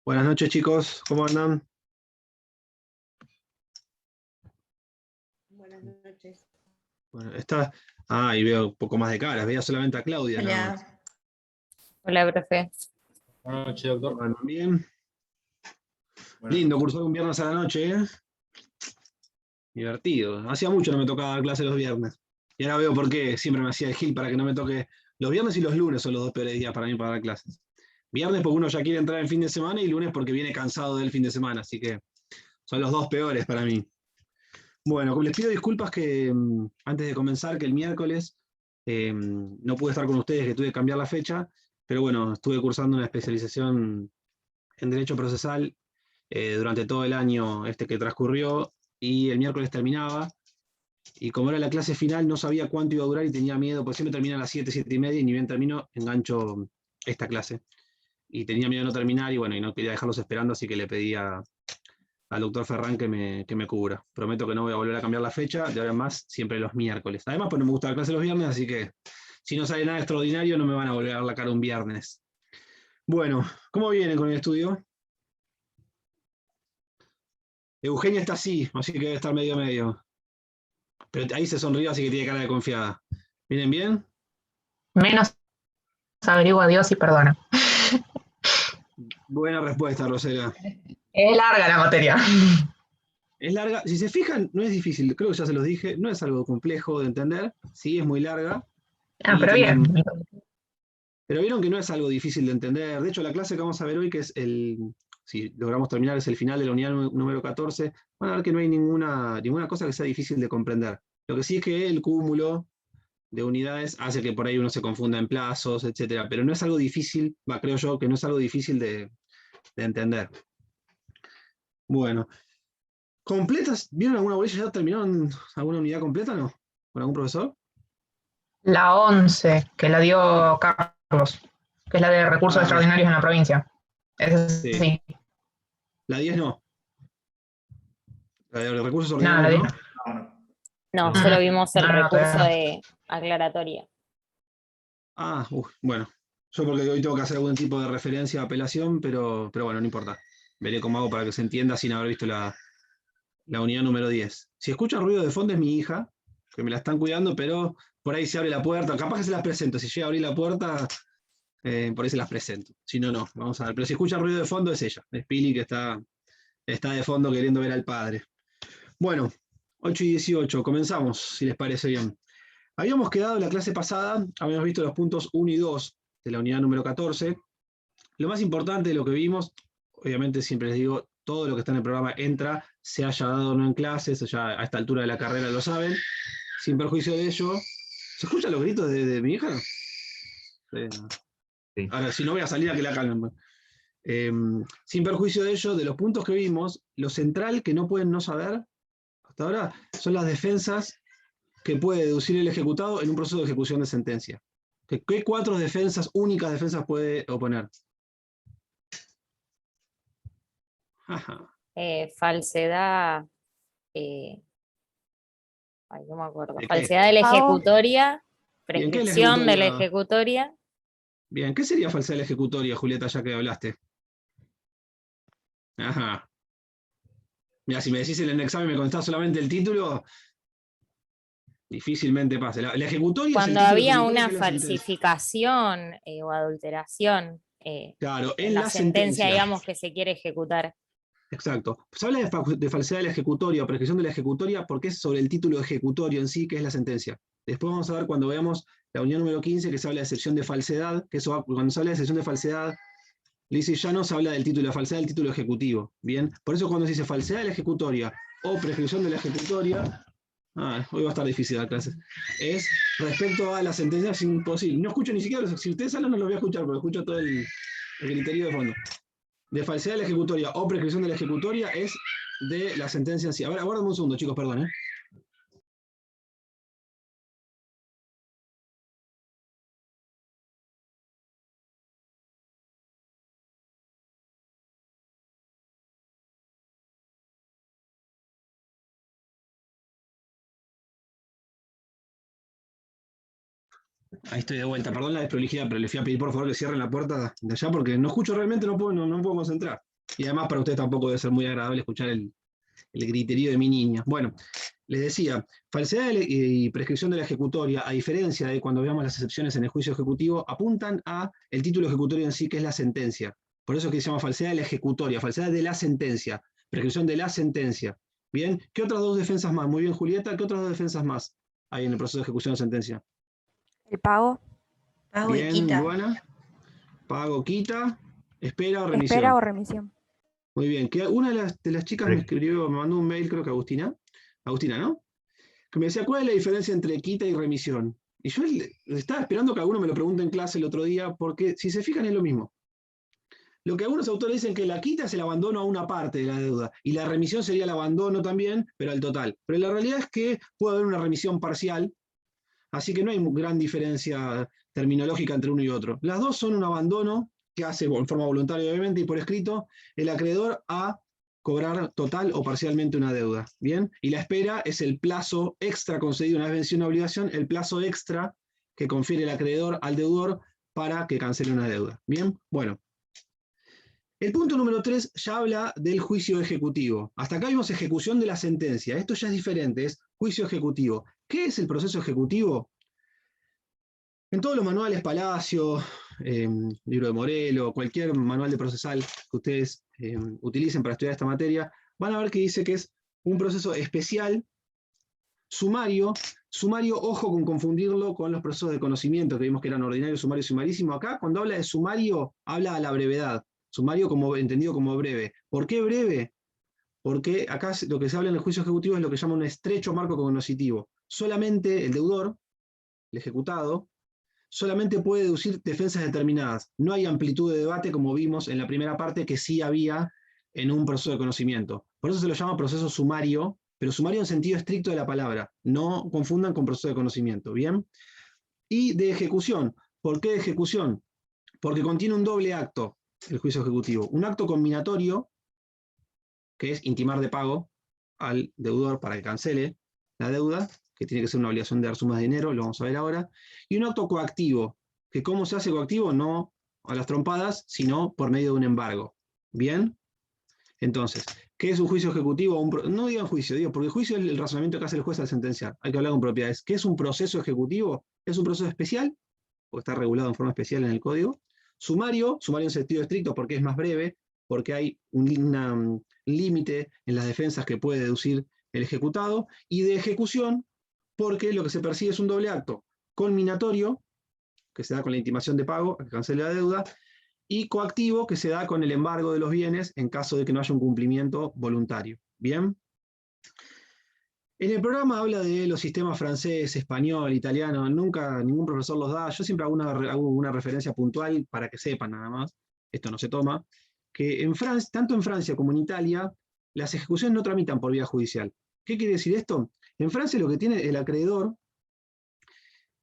Buenas noches, chicos. ¿Cómo andan? Buenas noches. Bueno, está. Ah, y veo un poco más de caras. Veía solamente a Claudia, nada más. Hola. Hola, profe. Buenas noches, doctor. ¿Cómo andan? Bien. Buenas Lindo noches. cursar un viernes a la noche, ¿eh? Divertido. Hacía mucho no me tocaba dar clase los viernes. Y ahora veo por qué siempre me hacía el gil para que no me toque. Los viernes y los lunes son los dos peores días para mí para dar clases. Viernes porque uno ya quiere entrar en fin de semana y lunes porque viene cansado del fin de semana. Así que son los dos peores para mí. Bueno, les pido disculpas que antes de comenzar, que el miércoles no pude estar con ustedes, que tuve que cambiar la fecha, pero bueno, estuve cursando una especialización en Derecho Procesal durante todo el año este que transcurrió y el miércoles terminaba. Y como era la clase final, no sabía cuánto iba a durar y tenía miedo, porque siempre termina a las 7, 7 y media y ni bien termino, engancho esta clase. Y tenía miedo de no terminar y bueno, y no quería dejarlos esperando, así que le pedí al doctor Ferran que me cubra. Prometo que no voy a volver a cambiar la fecha, de ahora en más, siempre los miércoles. Además, pues no me gusta la clase los viernes, así que si no sale nada extraordinario, no me van a volver a dar la cara un viernes. Bueno, ¿cómo vienen con el estudio? Eugenia está así que debe estar medio medio. Pero ahí se sonrió, así que tiene cara de confiada. ¿Vienen bien? Menos averigua Dios y perdona. Buena respuesta, Rosela. Es larga la materia. Es larga, si se fijan, no es difícil, creo que ya se los dije, no es algo complejo de entender, sí, es muy larga. Ah, Y pero bien. Pero vieron que no es algo difícil de entender. De hecho, la clase que vamos a ver hoy, que es si logramos terminar, es el final de la unidad número 14, van a ver que no hay ninguna cosa que sea difícil de comprender. Lo que sí es que el cúmulo de unidades hace que por ahí uno se confunda en plazos, etcétera. Pero no es algo difícil, creo yo, que no es algo difícil de entender. Bueno, ¿completas? ¿Vieron alguna bolilla? ¿Ya terminaron alguna unidad completa, no? ¿Con algún profesor? La 11, que la dio Carlos, que es la de recursos Ah, extraordinarios en la provincia. Esa sí. sí. La 10 no. La de los recursos No, la ordinarios, 10 ¿no? no. No. No, solo vimos el No, no, recurso todavía no. de aclaratoria. Ah, bueno. Yo porque hoy tengo que hacer algún tipo de referencia a apelación, pero bueno, no importa. Veré cómo hago para que se entienda sin haber visto la unidad número 10. Si escuchan ruido de fondo es mi hija, que me la están cuidando, pero por ahí se abre la puerta. Capaz que se las presento. Si llega a abrir la puerta, por ahí se las presento. Si no, no. Vamos a ver. Pero si escuchan ruido de fondo es ella. Es Pili que está de fondo queriendo ver al padre. Bueno, 8:18. Comenzamos, si les parece bien. Habíamos quedado en la clase pasada, habíamos visto los puntos 1 y 2 de la unidad número 14. Lo más importante de lo que vimos, obviamente siempre les digo, todo lo que está en el programa entra, se haya dado o no en clases, o ya a esta altura de la carrera lo saben, sin perjuicio de ello. ¿Se escuchan los gritos de mi hija? Sí. Ahora, si no voy a salir a que la calmen. Sin perjuicio de ello, de los puntos que vimos, lo central que no pueden no saber hasta ahora son las defensas que puede deducir el ejecutado en un proceso de ejecución de sentencia. ¿Qué cuatro únicas defensas puede oponer? Falsedad, eh, ay, no me acuerdo. ¿De qué? Falsedad de la ejecutoria, Bien, ¿qué es la prescripción de la ejecutoria? ejecutoria. Bien, ¿qué sería falsedad de la ejecutoria, Julieta, ya que hablaste? Ajá. Mira, si me decís en el examen me contás solamente el título, difícilmente pase. La ejecutoria es el Cuando título había ejecutorio una que es la sentencia. falsificación o adulteración Claro, en en la la sentencia, sentencia. digamos, que se quiere ejecutar. Exacto. Se habla de falsedad de la ejecutoria o prescripción de la ejecutoria porque es sobre el título ejecutorio en sí, que es la sentencia. Después vamos a ver cuando veamos la unión número 15, que se habla de excepción de falsedad, que eso cuando se habla de excepción de falsedad, Lizy ya no se habla del título de falsedad del título ejecutivo. Bien, por eso cuando se dice falsedad de la ejecutoria o prescripción de la ejecutoria, hoy va a estar difícil la clase, es respecto a la sentencia, es imposible. No escucho ni siquiera, si ustedes hablan no los voy a escuchar, pero escucho todo el criterio de fondo. De falsedad de la ejecutoria o prescripción de la ejecutoria es de la sentencia en sí. A ver, aguárdame un segundo, chicos, perdón. Ahí estoy de vuelta. Perdón la desprolijidad, pero les fui a pedir por favor que cierren la puerta de allá porque no escucho realmente, no puedo concentrar. Y además para usted tampoco debe ser muy agradable escuchar el griterío de mi niña. Bueno, les decía, falsedad y prescripción de la ejecutoria, a diferencia de cuando veamos las excepciones en el juicio ejecutivo, apuntan a el título ejecutorio en sí, que es la sentencia. Por eso es que se llama falsedad de la ejecutoria, falsedad de la sentencia, prescripción de la sentencia. Bien, ¿qué otras dos defensas más? Muy bien, Julieta, ¿qué otras dos defensas más hay en el proceso de ejecución de sentencia? El pago. Pago y Bien, quita. Luana. Pago, quita, espera o remisión. Espera o remisión. Muy bien, que una de las chicas me escribió, me mandó un mail, creo que Agustina, ¿no? Que me decía, ¿cuál es la diferencia entre quita y remisión? Y yo estaba esperando que alguno me lo pregunte en clase el otro día, porque si se fijan es lo mismo. Lo que algunos autores dicen que la quita es el abandono a una parte de la deuda, y la remisión sería el abandono también, pero al total. Pero la realidad es que puede haber una remisión parcial, así que no hay gran diferencia terminológica entre uno y otro. Las dos son un abandono que hace en forma voluntaria, obviamente, y por escrito, el acreedor a cobrar total o parcialmente una deuda. ¿Bien? Y la espera es el plazo extra concedido una vez vencida una obligación, el plazo extra que confiere el acreedor al deudor para que cancele una deuda. ¿Bien? Bueno. El punto número 3 ya habla del juicio ejecutivo. Hasta acá vimos ejecución de la sentencia. Esto ya es diferente, es juicio ejecutivo. ¿Qué es el proceso ejecutivo? En todos los manuales Palacio, libro de Morelo, cualquier manual de procesal que ustedes utilicen para estudiar esta materia, van a ver que dice que es un proceso especial, sumario, ojo con confundirlo con los procesos de conocimiento que vimos que eran ordinario, sumario y sumarísimo. Acá, cuando habla de sumario, habla a la brevedad. Sumario entendido como breve. ¿Por qué breve? Porque acá lo que se habla en el juicio ejecutivo es lo que se llama un estrecho marco cognoscitivo. Solamente el deudor, el ejecutado, solamente puede deducir defensas determinadas. No hay amplitud de debate como vimos en la primera parte que sí había en un proceso de conocimiento. Por eso se lo llama proceso sumario, pero sumario en sentido estricto de la palabra. No confundan con proceso de conocimiento, ¿bien? Y de ejecución. ¿Por qué de ejecución? Porque contiene un doble acto, el juicio ejecutivo. Un acto combinatorio, que es intimar de pago al deudor para que cancele la deuda, que tiene que ser una obligación de dar sumas de dinero, lo vamos a ver ahora, y un acto coactivo, que ¿cómo se hace coactivo? No a las trompadas, sino por medio de un embargo. ¿Bien? Entonces, ¿qué es un juicio ejecutivo? No digan juicio, digo, porque el juicio es el razonamiento que hace el juez al sentenciar. Hay que hablar con propiedades. ¿Qué es un proceso ejecutivo? Es un proceso especial, porque está regulado en forma especial en el código. Sumario en sentido estricto porque es más breve, porque hay un límite en las defensas que puede deducir el ejecutado, y de ejecución porque lo que se persigue es un doble acto culminatorio, que se da con la intimación de pago, que cancele la deuda, y coactivo, que se da con el embargo de los bienes en caso de que no haya un cumplimiento voluntario. ¿Bien? En el programa habla de los sistemas francés, español, italiano, nunca ningún profesor los da, yo siempre hago una referencia puntual para que sepan nada más, esto no se toma, que en Francia, tanto en Francia como en Italia, las ejecuciones no tramitan por vía judicial. ¿Qué quiere decir esto? En Francia lo que tiene el acreedor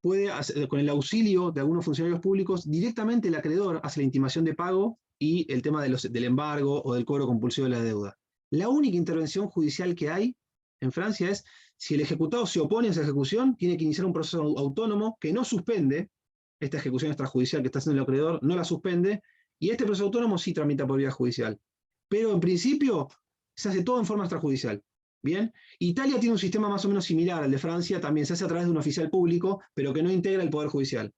puede hacer, con el auxilio de algunos funcionarios públicos, directamente el acreedor hace la intimación de pago y el tema del embargo o del cobro compulsivo de la deuda. La única intervención judicial que hay en Francia es, si el ejecutado se opone a esa ejecución, tiene que iniciar un proceso autónomo que no suspende esta ejecución extrajudicial que está haciendo el acreedor, no la suspende, y este proceso autónomo sí tramita por vía judicial. Pero en principio se hace todo en forma extrajudicial. ¿Bien? Italia tiene un sistema más o menos similar al de Francia, también se hace a través de un oficial público, pero que no integra el Poder Judicial.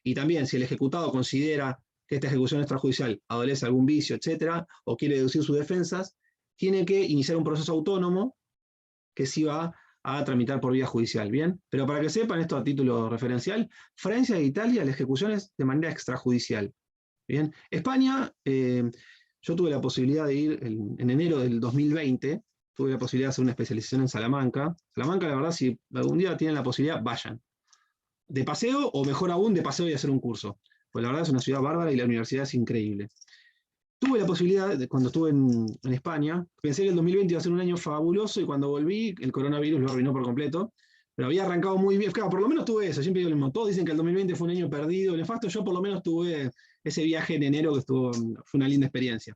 Y también, si el ejecutado considera que esta ejecución extrajudicial adolece algún vicio, etcétera, o quiere deducir sus defensas, tiene que iniciar un proceso autónomo que sí va a tramitar por vía judicial. ¿Bien? Pero para que sepan esto a título referencial, Francia e Italia la ejecución es de manera extrajudicial. ¿Bien? España, yo tuve la posibilidad de ir en enero del 2020, tuve la posibilidad de hacer una especialización en Salamanca. Salamanca, la verdad, si algún día tienen la posibilidad, vayan. De paseo, o mejor aún, de paseo y hacer un curso. Pues la verdad es una ciudad bárbara y la universidad es increíble. Tuve la posibilidad, cuando estuve en España, pensé que el 2020 iba a ser un año fabuloso y cuando volví, el coronavirus lo arruinó por completo. Pero había arrancado muy bien. Claro, por lo menos tuve eso. Siempre digo lo mismo. Todos dicen que el 2020 fue un año perdido, nefasto. Yo por lo menos tuve ese viaje en enero que fue una linda experiencia.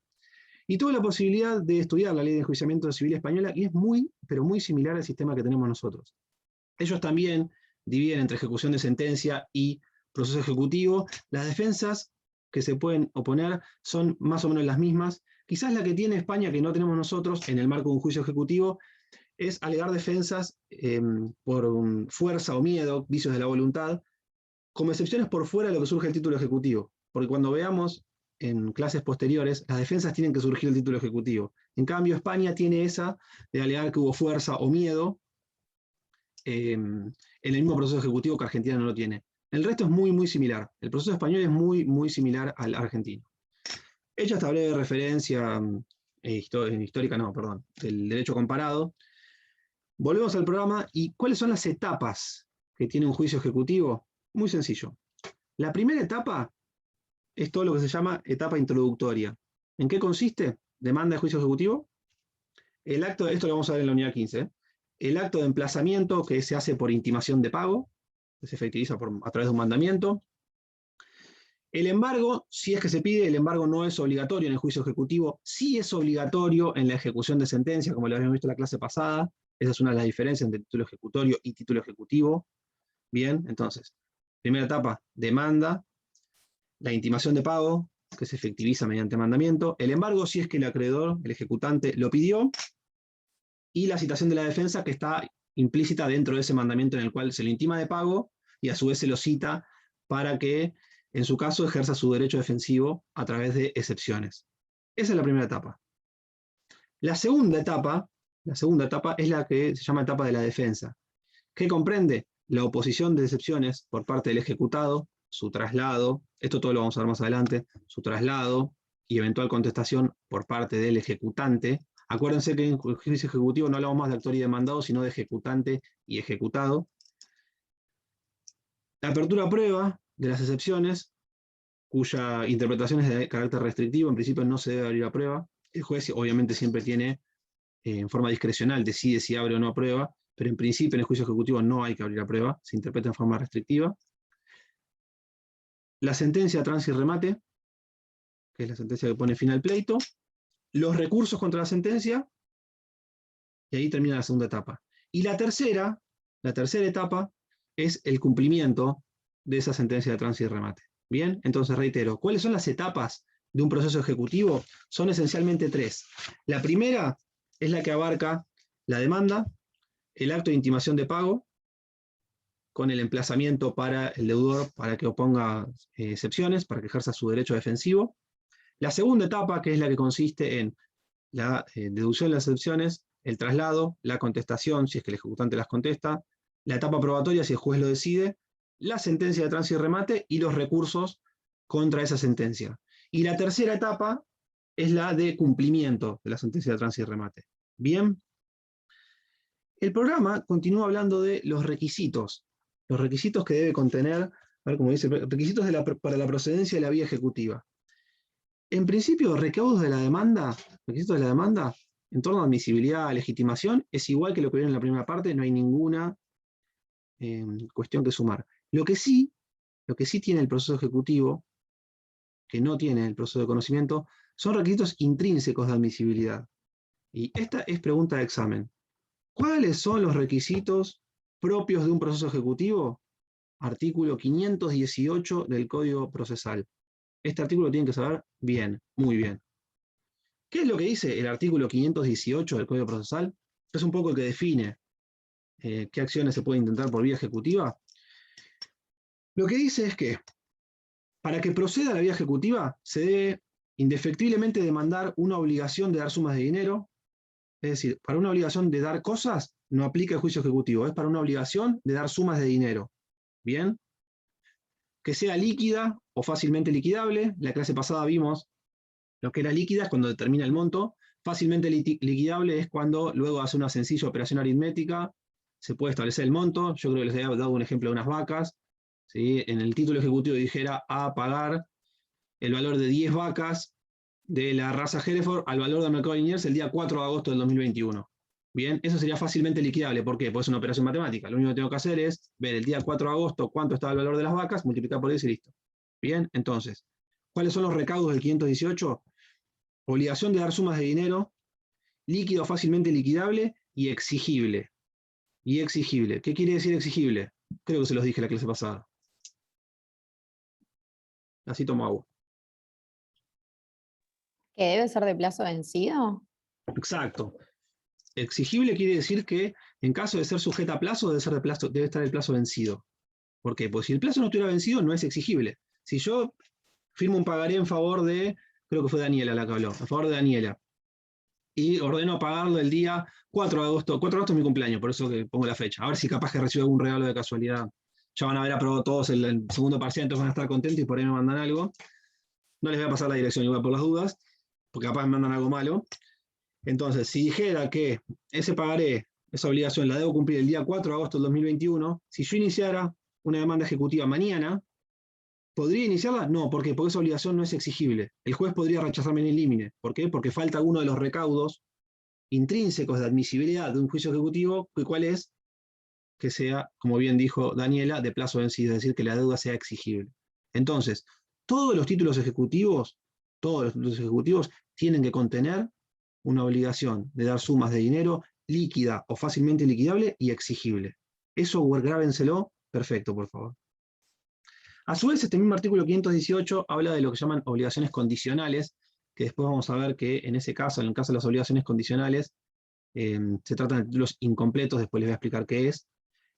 Y tuve la posibilidad de estudiar la ley de enjuiciamiento civil española, y es muy, pero muy similar al sistema que tenemos nosotros. Ellos también dividen entre ejecución de sentencia y proceso ejecutivo. Las defensas que se pueden oponer son más o menos las mismas Quizás la que tiene España que no tenemos nosotros en el marco de un juicio ejecutivo es alegar defensas por fuerza o miedo, vicios de la voluntad, como excepciones por fuera de lo que surge el título ejecutivo. Porque cuando veamos en clases posteriores, las defensas tienen que surgir el título ejecutivo. En cambio, España tiene esa de alegar que hubo fuerza o miedo en el mismo proceso ejecutivo que Argentina no lo tiene. El resto es muy, muy similar. El proceso español es muy, muy similar al argentino. Hecha esta breve referencia histórica, no, perdón, del derecho comparado, volvemos al programa y ¿cuáles son las etapas que tiene un juicio ejecutivo? Muy sencillo. La primera etapa es todo lo que se llama etapa introductoria. ¿En qué consiste? Demanda de juicio ejecutivo. El acto, esto lo vamos a ver en la unidad 15. El acto de emplazamiento que se hace por intimación de pago, que se efectiviza a través de un mandamiento. El embargo, si es que se pide, el embargo no es obligatorio en el juicio ejecutivo, sí es obligatorio en la ejecución de sentencia, como lo habíamos visto en la clase pasada. Esa es una de las diferencias entre título ejecutorio y título ejecutivo. Bien, entonces, primera etapa, demanda, la intimación de pago, que se efectiviza mediante mandamiento, el embargo si es que el acreedor, el ejecutante, lo pidió, y la citación de la defensa que está implícita dentro de ese mandamiento en el cual se lo intima de pago y a su vez se lo cita para que, en su caso, ejerza su derecho defensivo a través de excepciones. Esa es la primera etapa. La segunda etapa es la que se llama etapa de la defensa, que comprende la oposición de excepciones por parte del ejecutado, su traslado, esto todo lo vamos a ver más adelante, su traslado y eventual contestación por parte del ejecutante. Acuérdense que en juicio ejecutivo no hablamos más de actor y demandado, sino de ejecutante y ejecutado. La apertura a prueba de las excepciones, cuya interpretación es de carácter restrictivo, en principio no se debe abrir a prueba. El juez obviamente siempre tiene, en forma discrecional, decide si abre o no a prueba, pero en principio en el juicio ejecutivo no hay que abrir a prueba, se interpreta en forma restrictiva. La sentencia, trance y remate, que es la sentencia que pone fin al pleito. Los recursos contra la sentencia, y ahí termina la segunda etapa. Y la tercera etapa es el cumplimiento de esa sentencia de trance y remate. Bien, entonces reitero, ¿cuáles son las etapas de un proceso ejecutivo? Son esencialmente tres. La primera es la que abarca la demanda, el acto de intimación de pago, con el emplazamiento para el deudor para que oponga excepciones, para que ejerza su derecho defensivo. La segunda etapa, que es la que consiste en la deducción de las excepciones, el traslado, la contestación, si es que el ejecutante las contesta, la etapa probatoria, si el juez lo decide, la sentencia de trance y remate y los recursos contra esa sentencia. Y la tercera etapa es la de cumplimiento de la sentencia de trance y remate. Bien. El programa continúa hablando de los requisitos que debe contener, a ver cómo dice, requisitos para la procedencia de la vía ejecutiva. En principio, requisitos de la demanda, en torno a admisibilidad, legitimación, es igual que lo que viene en la primera parte, no hay ninguna cuestión que sumar. Lo que sí tiene el proceso ejecutivo, que no tiene el proceso de conocimiento, son requisitos intrínsecos de admisibilidad. Y esta es pregunta de examen. ¿Cuáles son los requisitos propios de un proceso ejecutivo? Artículo 518 del Código Procesal. Este artículo lo tienen que saber bien, muy bien. ¿Qué es lo que dice el artículo 518 del Código Procesal? Es un poco el que define qué acciones se pueden intentar por vía ejecutiva. Lo que dice es que para que proceda la vía ejecutiva se debe indefectiblemente demandar una obligación de dar sumas de dinero. Es decir, para una obligación de dar cosas no aplica el juicio ejecutivo, es para una obligación de dar sumas de dinero. ¿Bien? Que sea líquida o fácilmente liquidable. La clase pasada vimos lo que era líquida, es cuando determina el monto. Fácilmente liquidable es cuando luego hace una sencilla operación aritmética, se puede establecer el monto. Yo creo que les había dado un ejemplo de unas vacas. ¿Sí? En el título ejecutivo dijera a pagar el valor de 10 vacas de la raza Hereford al valor del mercado de Liniers el día 4 de agosto del 2021. Bien, eso sería fácilmente liquidable. ¿Por qué? Porque es una operación matemática. Lo único que tengo que hacer es ver el día 4 de agosto cuánto estaba el valor de las vacas, multiplicar por 10 y listo. Bien, entonces, ¿cuáles son los recaudos del 518? Obligación de dar sumas de dinero, líquido fácilmente liquidable y exigible. Y exigible. ¿Qué quiere decir exigible? Creo que se los dije en la clase pasada. Así tomo agua. ¿Que debe ser de plazo vencido? Exacto. Exigible quiere decir que en caso de ser sujeta a plazo, debe estar el plazo vencido. ¿Por qué? Pues si el plazo no estuviera vencido, no es exigible. Si yo firmo un pagaré en favor de, creo que fue Daniela la que habló, a favor de Daniela, y ordeno pagarlo el día 4 de agosto. 4 de agosto es mi cumpleaños, por eso que pongo la fecha. A ver si capaz que recibo algún regalo de casualidad. Ya van a haber aprobado todos el segundo parcial, entonces van a estar contentos y por ahí me mandan algo. No les voy a pasar la dirección igual por las dudas, porque capaz me mandan algo malo. Entonces, si dijera que ese pagaré, esa obligación la debo cumplir el día 4 de agosto del 2021, si yo iniciara una demanda ejecutiva mañana, ¿podría iniciarla? No, ¿por qué? Porque esa obligación no es exigible. El juez podría rechazarme en el límite. ¿Por qué? Porque falta uno de los recaudos intrínsecos de admisibilidad de un juicio ejecutivo, ¿cuál es? Que sea, como bien dijo Daniela, de plazo vencido, es decir, que la deuda sea exigible. Entonces, todos los títulos ejecutivos tienen que contener una obligación de dar sumas de dinero líquida o fácilmente liquidable y exigible. Eso grábenselo, perfecto, por favor. A su vez, este mismo artículo 518 habla de lo que llaman obligaciones condicionales, que después vamos a ver que en ese caso, en el caso de las obligaciones condicionales, se tratan de títulos incompletos, después les voy a explicar qué es.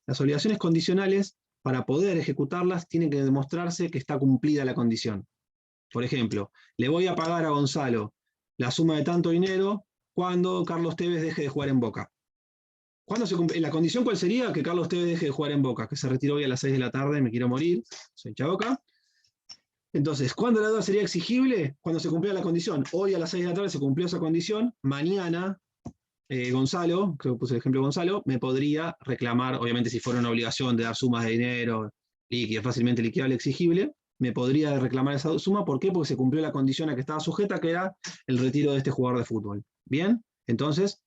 Las obligaciones condicionales, para poder ejecutarlas, tienen que demostrarse que está cumplida la condición. Por ejemplo, le voy a pagar a Gonzalo la suma de tanto dinero cuando Carlos Tevez deje de jugar en Boca. ¿Cuándo se cumple? ¿La condición cuál sería? Que Carlos Tevez deje de jugar en Boca, que se retiró hoy a las 6 de la tarde, me quiero morir, soy hincha de Boca. Entonces, ¿cuándo la deuda sería exigible? Cuando se cumplía la condición. Hoy a las 6 de la tarde se cumplió esa condición, mañana Gonzalo, creo que puse el ejemplo de Gonzalo, me podría reclamar, obviamente si fuera una obligación de dar sumas de dinero líquida, fácilmente liquidable, exigible, me podría reclamar esa suma. ¿Por qué? Porque se cumplió la condición a que estaba sujeta, que era el retiro de este jugador de fútbol. ¿Bien? Entonces,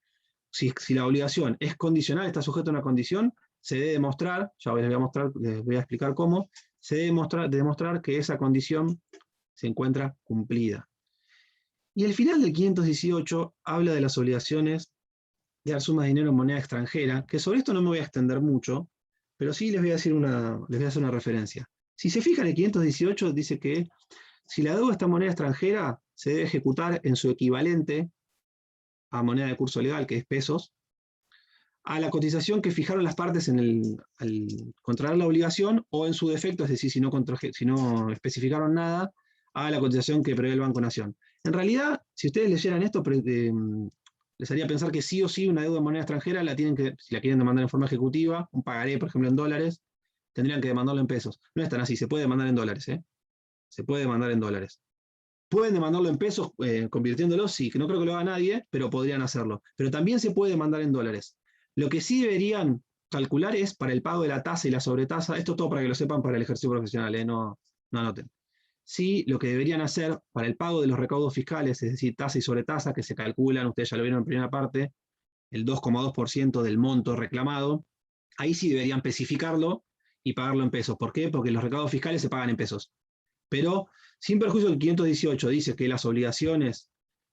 si la obligación es condicional, está sujeta a una condición, se debe demostrar, ya les voy a explicar cómo, se debe demostrar que esa condición se encuentra cumplida. Y el final del 518 habla de las obligaciones de dar sumas de dinero en moneda extranjera, que sobre esto no me voy a extender mucho, pero sí les voy a hacer una referencia. Si se fijan, el 518 dice que si la deuda está en moneda extranjera, se debe ejecutar en su equivalente a moneda de curso legal, que es pesos, a la cotización que fijaron las partes al contraer la obligación, o en su defecto, es decir, si no especificaron nada, a la cotización que prevé el Banco Nación. En realidad, si ustedes leyeran esto, les haría pensar que sí o sí una deuda en moneda extranjera si la quieren demandar en forma ejecutiva, un pagaré, por ejemplo, en dólares, tendrían que demandarlo en pesos. No es tan así, se puede demandar en dólares, ¿eh? Se puede demandar en dólares. ¿Pueden demandarlo en pesos convirtiéndolo? Sí, que no creo que lo haga nadie, pero podrían hacerlo. Pero también se puede demandar en dólares. Lo que sí deberían calcular es para el pago de la tasa y la sobretasa, esto todo para que lo sepan para el ejercicio profesional, no anoten. Sí, lo que deberían hacer para el pago de los recaudos fiscales, es decir, tasa y sobretasa, que se calculan, ustedes ya lo vieron en primera parte, el 2,2% del monto reclamado, ahí sí deberían especificarlo y pagarlo en pesos. ¿Por qué? Porque los recaudos fiscales se pagan en pesos. Pero, sin perjuicio del 518 dice que las obligaciones,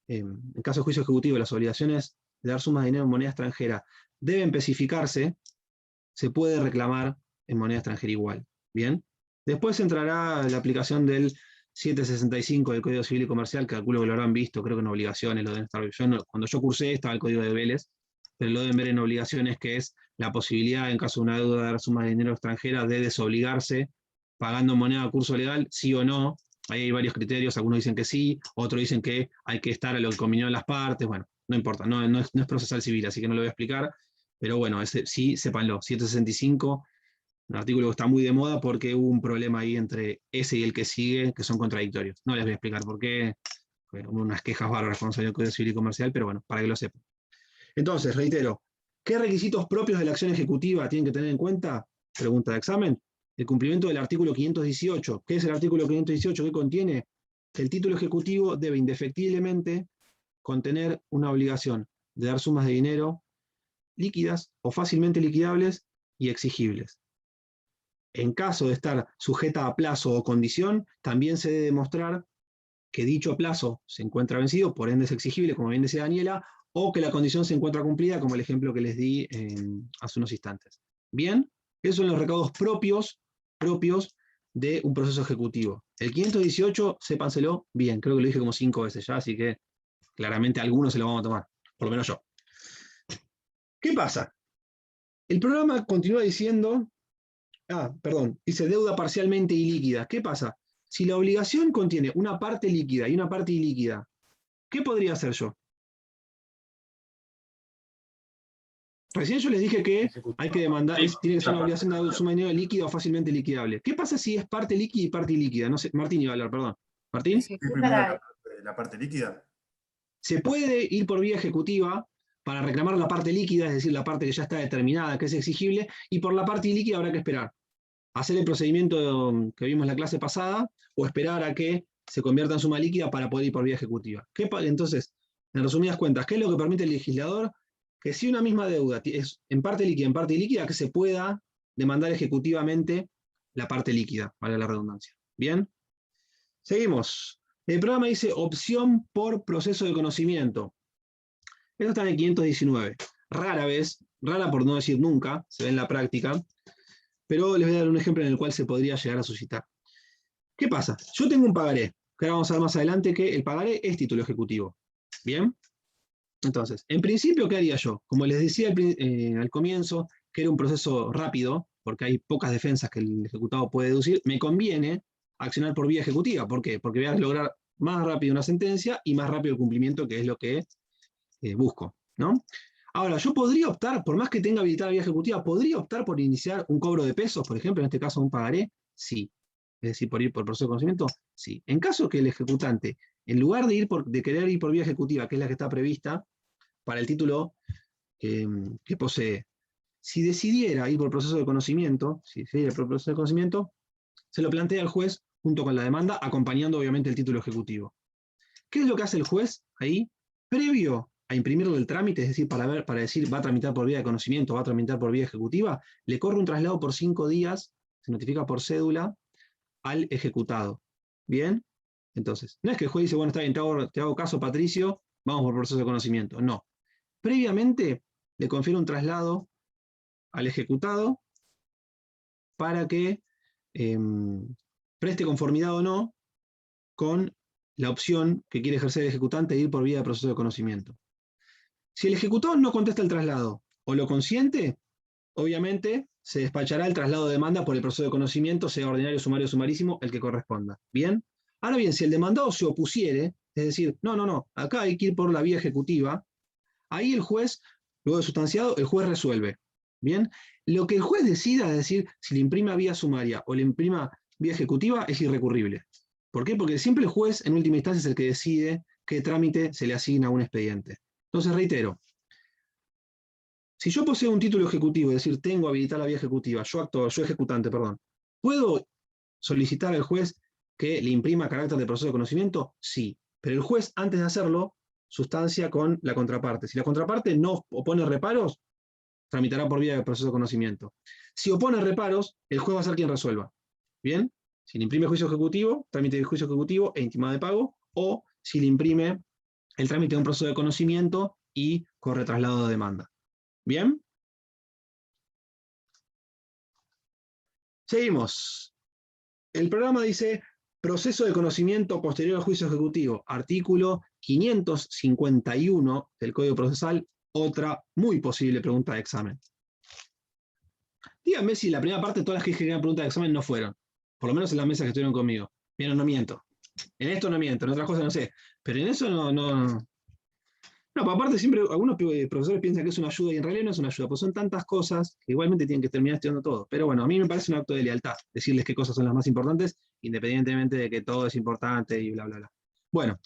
en caso de juicio ejecutivo, las obligaciones de dar sumas de dinero en moneda extranjera deben especificarse, se puede reclamar en moneda extranjera igual. ¿Bien? Después entrará la aplicación del 765 del Código Civil y Comercial, que calculo que lo habrán visto, creo que en obligaciones lo deben estar. Cuando yo cursé estaba el Código de Vélez, pero lo deben ver en obligaciones, que es la posibilidad, en caso de una deuda de dar sumas de dinero extranjera, de desobligarse pagando moneda a curso legal, sí o no. Ahí hay varios criterios, algunos dicen que sí, otros dicen que hay que estar a lo que convinieron las partes. Bueno, no importa, no es procesal civil, así que no lo voy a explicar, pero bueno, sí, sépanlo, 765, un artículo que está muy de moda porque hubo un problema ahí entre ese y el que sigue, que son contradictorios. No les voy a explicar por qué, hubo unas quejas bárbaras cuando salió el Código Civil y Comercial, pero bueno, para que lo sepan. Entonces, reitero, ¿qué requisitos propios de la acción ejecutiva tienen que tener en cuenta? Pregunta de examen. El cumplimiento del artículo 518. ¿Qué es el artículo 518? ¿Qué contiene? Que el título ejecutivo debe indefectiblemente contener una obligación de dar sumas de dinero líquidas o fácilmente liquidables y exigibles. En caso de estar sujeta a plazo o condición, también se debe demostrar que dicho plazo se encuentra vencido, por ende es exigible, como bien decía Daniela, o que la condición se encuentra cumplida, como el ejemplo que les di hace unos instantes. Bien, esos son los recaudos propios de un proceso ejecutivo. El 518, sépanselo bien, creo que lo dije como 5 veces ya, así que claramente algunos se lo vamos a tomar, por lo menos yo. ¿Qué pasa? El programa continúa diciendo, dice deuda parcialmente ilíquida. ¿Qué pasa? Si la obligación contiene una parte líquida y una parte ilíquida, ¿qué podría hacer yo? Recién yo les dije que hay que demandar, tiene que ser una obligación de suma de dinero líquida o fácilmente liquidable. ¿Qué pasa si es parte líquida y parte ilíquida? No sé, Martín iba a hablar, perdón. ¿Martín? Sí, primero la parte líquida. Se puede ir por vía ejecutiva para reclamar la parte líquida, es decir, la parte que ya está determinada, que es exigible, y por la parte ilíquida habrá que esperar. Hacer el procedimiento que vimos en la clase pasada, o esperar a que se convierta en suma líquida para poder ir por vía ejecutiva. Entonces, en resumidas cuentas, ¿qué es lo que permite el legislador? Que si una misma deuda es en parte líquida, que se pueda demandar ejecutivamente la parte líquida, vale la redundancia. ¿Bien? Seguimos. El programa dice opción por proceso de conocimiento. Esto está en el 519. Rara vez, rara por no decir nunca, se ve en la práctica, pero les voy a dar un ejemplo en el cual se podría llegar a suscitar. ¿Qué pasa? Yo tengo un pagaré, que ahora vamos a ver más adelante que el pagaré es título ejecutivo. ¿Bien? Entonces, en principio, ¿qué haría yo? Como les decía al comienzo, que era un proceso rápido, porque hay pocas defensas que el ejecutado puede deducir, me conviene accionar por vía ejecutiva. ¿Por qué? Porque voy a lograr más rápido una sentencia y más rápido el cumplimiento, que es lo que busco, ¿no? Ahora, yo podría optar, por más que tenga habilitada la vía ejecutiva, ¿podría optar por iniciar un cobro de pesos, por ejemplo, en este caso un pagaré? Sí. Es decir, por ir por proceso de conocimiento, sí. En caso que el ejecutante, en lugar de querer ir por vía ejecutiva, que es la que está prevista para el título que posee, si decidiera ir por proceso de conocimiento, se lo plantea al juez junto con la demanda, acompañando obviamente el título ejecutivo. ¿Qué es lo que hace el juez ahí? Previo a imprimirlo del trámite, es decir, para decir va a tramitar por vía de conocimiento, va a tramitar por vía ejecutiva, le corre un traslado por 5 días, se notifica por cédula al ejecutado. ¿Bien? Entonces, no es que el juez dice, bueno, está bien, te hago caso, Patricio, vamos por proceso de conocimiento. No. Previamente le confiere un traslado al ejecutado para que preste conformidad o no con la opción que quiere ejercer el ejecutante de ir por vía de proceso de conocimiento. Si el ejecutado no contesta el traslado o lo consiente, obviamente se despachará el traslado de demanda por el proceso de conocimiento, sea ordinario, sumario o sumarísimo, el que corresponda. ¿Bien? Ahora bien, si el demandado se opusiere, es decir, no, acá hay que ir por la vía ejecutiva, ahí el juez, luego de sustanciado, el juez resuelve. ¿Bien? Lo que el juez decida, es decir, si le imprima vía sumaria o le imprima vía ejecutiva, es irrecurrible. ¿Por qué? Porque siempre el juez, en última instancia, es el que decide qué trámite se le asigna a un expediente. Entonces, reitero, si yo poseo un título ejecutivo, es decir, tengo habilitada la vía ejecutiva, yo ejecutante, ¿puedo solicitar al juez que le imprima carácter de proceso de conocimiento? Sí, pero el juez, antes de hacerlo, sustancia con la contraparte. Si la contraparte no opone reparos, tramitará por vía de proceso de conocimiento. Si opone reparos, el juez va a ser quien resuelva. ¿Bien? Si le imprime juicio ejecutivo, trámite de juicio ejecutivo e intimado de pago, o si le imprime el trámite de un proceso de conocimiento y corre traslado de demanda. ¿Bien? Seguimos. El programa dice proceso de conocimiento posterior al juicio ejecutivo, artículo 551 del Código Procesal, otra muy posible pregunta de examen. Díganme si la primera parte, todas las que dije que eran preguntas de examen no fueron, por lo menos en las mesas que estuvieron conmigo. Bien, no miento. En esto no miento, en otras cosas no sé, pero en eso no, pero aparte siempre algunos profesores piensan que es una ayuda y en realidad no es una ayuda, pues son tantas cosas que igualmente tienen que terminar estudiando todo. Pero bueno, a mí me parece un acto de lealtad decirles qué cosas son las más importantes, independientemente de que todo es importante y bla, bla, bla. Bueno,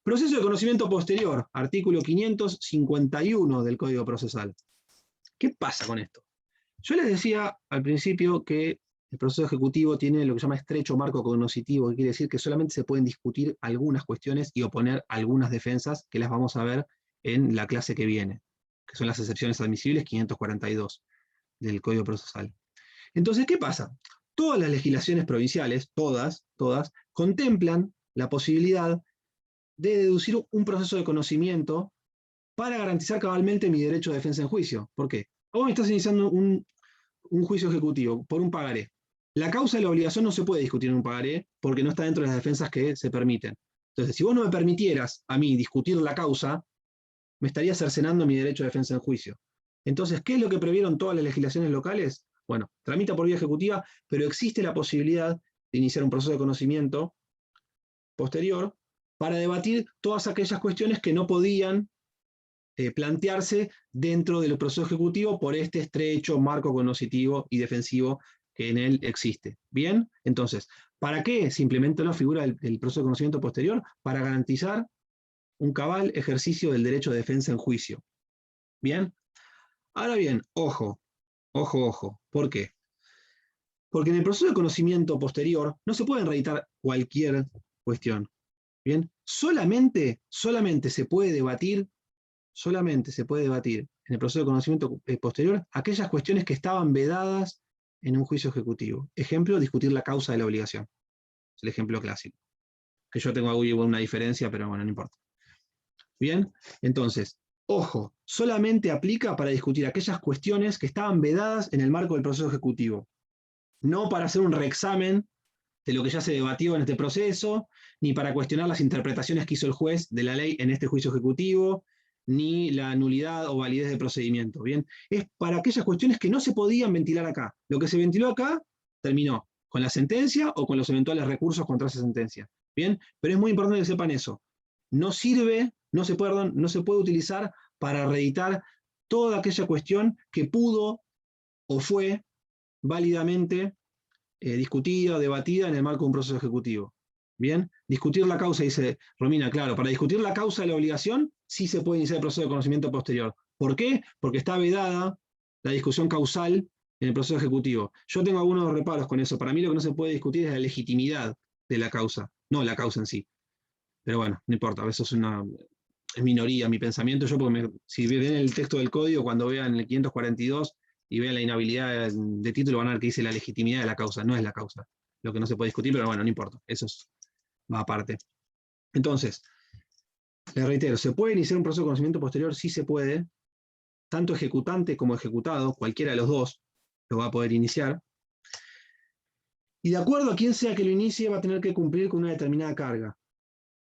proceso de conocimiento posterior, artículo 551 del Código Procesal. ¿Qué pasa con esto? Yo les decía al principio que el proceso ejecutivo tiene lo que se llama estrecho marco cognoscitivo, que quiere decir que solamente se pueden discutir algunas cuestiones y oponer algunas defensas, que las vamos a ver en la clase que viene, que son las excepciones admisibles 542 del Código Procesal. Entonces, ¿qué pasa? Todas las legislaciones provinciales, todas, contemplan la posibilidad de deducir un proceso de conocimiento para garantizar cabalmente mi derecho de defensa en juicio. ¿Por qué? Vos me estás iniciando un juicio ejecutivo por un pagaré. La causa de la obligación no se puede discutir en un pagaré porque no está dentro de las defensas que se permiten. Entonces, si vos no me permitieras a mí discutir la causa, me estaría cercenando mi derecho de defensa en juicio. Entonces, ¿qué es lo que previeron todas las legislaciones locales? Bueno, tramita por vía ejecutiva, pero existe la posibilidad de iniciar un proceso de conocimiento posterior para debatir todas aquellas cuestiones que no podían plantearse dentro del proceso ejecutivo por este estrecho marco cognoscitivo y defensivo que en él existe. ¿Bien? Entonces, ¿para qué se implementó la figura del proceso de conocimiento posterior? Para garantizar un cabal ejercicio del derecho de defensa en juicio. ¿Bien? Ahora bien, ojo, ojo, ojo. ¿Por qué? Porque en el proceso de conocimiento posterior no se puede reeditar cualquier cuestión. ¿Bien? Solamente se puede debatir en el proceso de conocimiento posterior aquellas cuestiones que estaban vedadas en un juicio ejecutivo. Ejemplo, discutir la causa de la obligación. Es el ejemplo clásico. Que yo tengo ahí una diferencia, pero bueno, no importa. Bien, entonces, ojo, solamente aplica para discutir aquellas cuestiones que estaban vedadas en el marco del proceso ejecutivo. No para hacer un reexamen de lo que ya se debatió en este proceso, ni para cuestionar las interpretaciones que hizo el juez de la ley en este juicio ejecutivo, ni la nulidad o validez del procedimiento. ¿Bien? Es para aquellas cuestiones que no se podían ventilar acá. Lo que se ventiló acá terminó con la sentencia o con los eventuales recursos contra esa sentencia. ¿Bien? Pero es muy importante que sepan eso. No sirve, no se puede utilizar para reeditar toda aquella cuestión que pudo o fue válidamente discutida o debatida en el marco de un proceso ejecutivo. Bien, discutir la causa, dice Romina, claro, para discutir la causa de la obligación sí se puede iniciar el proceso de conocimiento posterior. ¿Por qué? Porque está vedada la discusión causal en el proceso ejecutivo. Yo tengo algunos reparos con eso. Para mí lo que no se puede discutir es la legitimidad de la causa, no la causa en sí. Pero bueno, no importa, a veces es minoría mi pensamiento. Yo, porque si ven el texto del código, cuando vean el 542 y vean la inhabilidad de título, van a ver que dice la legitimidad de la causa, no es la causa. Lo que no se puede discutir, pero bueno, no importa, eso va aparte. Entonces, les reitero, ¿se puede iniciar un proceso de conocimiento posterior? Sí se puede. Tanto ejecutante como ejecutado, cualquiera de los dos, lo va a poder iniciar. Y de acuerdo a quien sea que lo inicie, va a tener que cumplir con una determinada carga.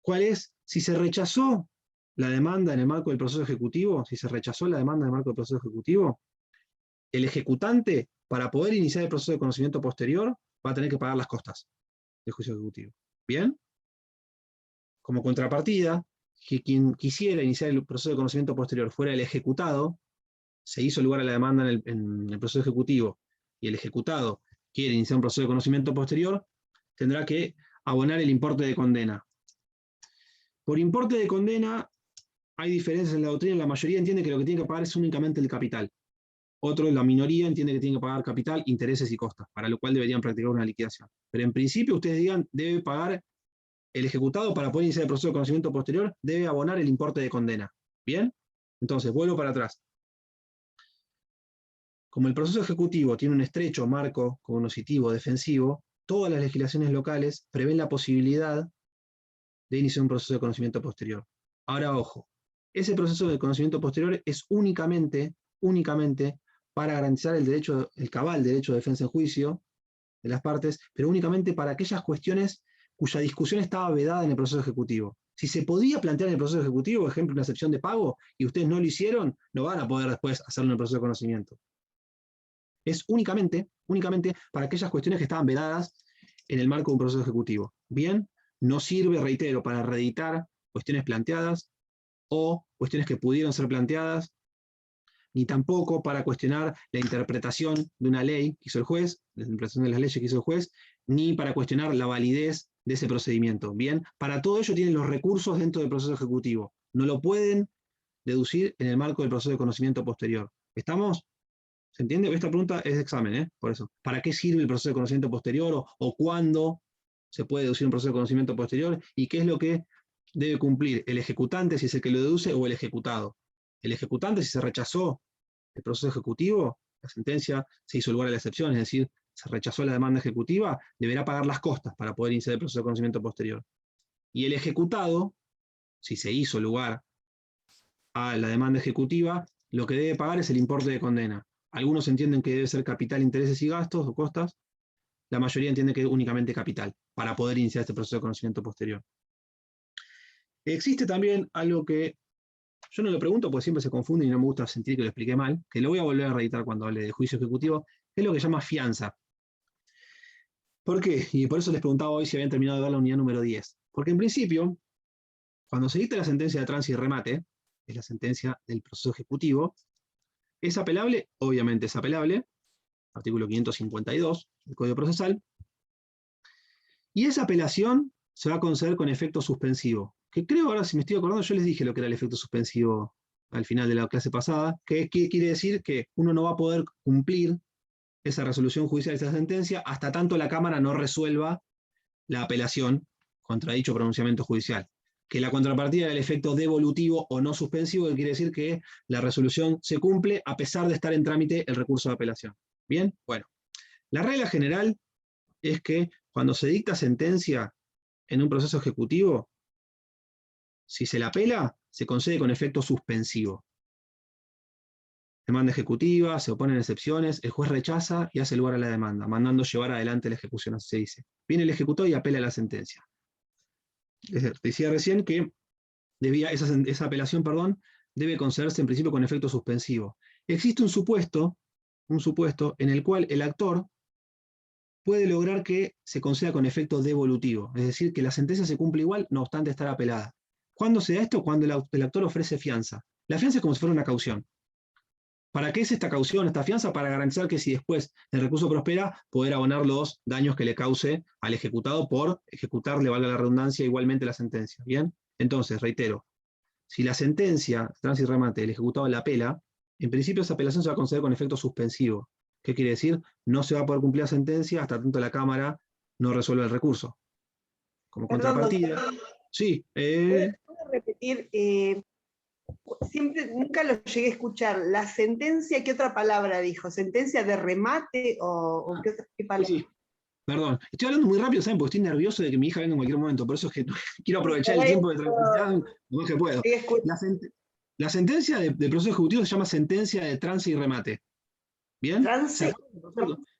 ¿Cuál es? Si se rechazó la demanda en el marco del proceso ejecutivo, el ejecutante, para poder iniciar el proceso de conocimiento posterior, va a tener que pagar las costas del juicio ejecutivo. ¿Bien? Como contrapartida, que quien quisiera iniciar el proceso de conocimiento posterior fuera el ejecutado, se hizo lugar a la demanda en el proceso ejecutivo, y el ejecutado quiere iniciar un proceso de conocimiento posterior, tendrá que abonar el importe de condena. Por importe de condena hay diferencias en la doctrina. La mayoría entiende que lo que tiene que pagar es únicamente el capital. Otros, la minoría, entiende que tiene que pagar capital, intereses y costas, para lo cual deberían practicar una liquidación. Pero en principio ustedes digan, debe pagar el ejecutado para poder iniciar el proceso de conocimiento posterior, debe abonar el importe de condena. ¿Bien? Entonces, vuelvo para atrás. Como el proceso ejecutivo tiene un estrecho marco cognoscitivo defensivo, todas las legislaciones locales prevén la posibilidad de iniciar un proceso de conocimiento posterior. Ahora, ojo, ese proceso de conocimiento posterior es únicamente para garantizar el cabal derecho de defensa en juicio de las partes, pero únicamente para aquellas cuestiones cuya discusión estaba vedada en el proceso ejecutivo. Si se podía plantear en el proceso ejecutivo, por ejemplo, una excepción de pago, y ustedes no lo hicieron, no van a poder después hacerlo en el proceso de conocimiento. Es únicamente para aquellas cuestiones que estaban vedadas en el marco de un proceso ejecutivo. Bien, no sirve, reitero, para reeditar cuestiones planteadas o cuestiones que pudieron ser planteadas, ni tampoco para cuestionar la interpretación de una ley que hizo el juez, la interpretación de las leyes que hizo el juez, ni para cuestionar la validez de ese procedimiento. Bien, para todo ello tienen los recursos dentro del proceso ejecutivo. No lo pueden deducir en el marco del proceso de conocimiento posterior. ¿Estamos? ¿Se entiende? Esta pregunta es de examen, por eso. ¿Para qué sirve el proceso de conocimiento posterior o cuándo se puede deducir un proceso de conocimiento posterior? ¿Y qué es lo que debe cumplir el ejecutante si es el que lo deduce o el ejecutado? El ejecutante, si se rechazó el proceso ejecutivo, la sentencia se hizo lugar a la excepción, es decir, se rechazó la demanda ejecutiva, deberá pagar las costas para poder iniciar el proceso de conocimiento posterior. Y el ejecutado, si se hizo lugar a la demanda ejecutiva, lo que debe pagar es el importe de condena. Algunos entienden que debe ser capital, intereses y gastos o costas, la mayoría entiende que es únicamente capital, para poder iniciar este proceso de conocimiento posterior. Existe también algo que yo no lo pregunto porque siempre se confunde y no me gusta sentir que lo expliqué mal, que lo voy a volver a reeditar cuando hable de juicio ejecutivo, que es lo que se llama fianza. ¿Por qué? Y por eso les preguntaba hoy si habían terminado de ver la unidad número 10. Porque en principio, cuando se dicta la sentencia de trance y remate, es la sentencia del proceso ejecutivo, ¿es apelable? Obviamente es apelable, artículo 552 del Código Procesal, y esa apelación se va a conceder con efecto suspensivo, que creo, ahora si me estoy acordando, yo les dije lo que era el efecto suspensivo al final de la clase pasada, que quiere decir que uno no va a poder cumplir esa resolución judicial, esa sentencia, hasta tanto la Cámara no resuelva la apelación contra dicho pronunciamiento judicial. Que la contrapartida del efecto devolutivo o no suspensivo, que quiere decir que la resolución se cumple a pesar de estar en trámite el recurso de apelación. ¿Bien? Bueno, la regla general es que cuando se dicta sentencia en un proceso ejecutivo, si se la apela, se concede con efecto suspensivo. Demanda ejecutiva, se oponen excepciones, el juez rechaza y hace lugar a la demanda, mandando llevar adelante la ejecución, así se dice. Viene el ejecutor y apela a la sentencia. Decía recién que esa apelación, debe concederse en principio con efecto suspensivo. Existe un supuesto en el cual el actor puede lograr que se conceda con efecto devolutivo, es decir, que la sentencia se cumple igual, no obstante estar apelada. ¿Cuándo se da esto? Cuando el actor ofrece fianza. La fianza es como si fuera una caución. ¿Para qué es esta caución, esta fianza? Para garantizar que si después el recurso prospera, poder abonar los daños que le cause al ejecutado por ejecutarle, valga la redundancia, igualmente la sentencia. ¿Bien? Entonces, reitero, si la sentencia, trance y remate, el ejecutado la apela, en principio esa apelación se va a conceder con efecto suspensivo. ¿Qué quiere decir? No se va a poder cumplir la sentencia hasta tanto la Cámara no resuelva el recurso. Como contrapartida. Doctor. Sí. ¿Puedo repetir? Nunca lo llegué a escuchar. ¿La sentencia, qué otra palabra dijo? ¿Sentencia de remate o qué palabra? Sí. Perdón, estoy hablando muy rápido, ¿saben? Porque estoy nervioso de que mi hija venga en cualquier momento, por eso es que quiero aprovechar el tiempo de tranquilidad lo más que puedo. La sentencia de proceso ejecutivo se llama sentencia de trance y remate. ¿Bien? ¿Trance?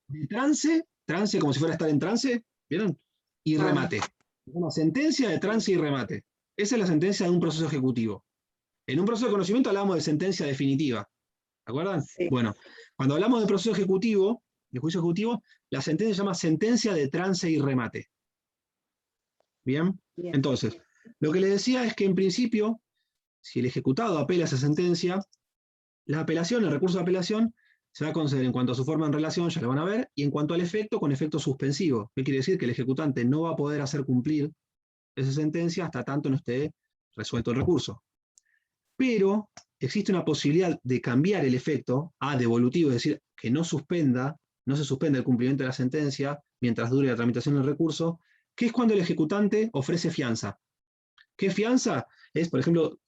De trance como si fuera estar en trance, ¿vieron? Y remate. Una sentencia de trance y remate. Esa es la sentencia de un proceso ejecutivo. En un proceso de conocimiento hablamos de sentencia definitiva. ¿De acuerdo? Sí. Bueno, cuando hablamos de proceso ejecutivo, de juicio ejecutivo, la sentencia se llama sentencia de trance y remate. ¿Bien? Bien. Entonces, lo que les decía es que en principio, si el ejecutado apela a esa sentencia, la apelación, el recurso de apelación, se va a conceder en cuanto a su forma en relación, ya lo van a ver, y en cuanto al efecto, con efecto suspensivo. ¿Qué quiere decir? Que el ejecutante no va a poder hacer cumplir esa sentencia hasta tanto no esté resuelto el recurso. Pero existe una posibilidad de cambiar el efecto a devolutivo, es decir, que no se suspenda el cumplimiento de la sentencia mientras dure la tramitación del recurso, que es cuando el ejecutante ofrece fianza. ¿Qué fianza? Es, por ejemplo,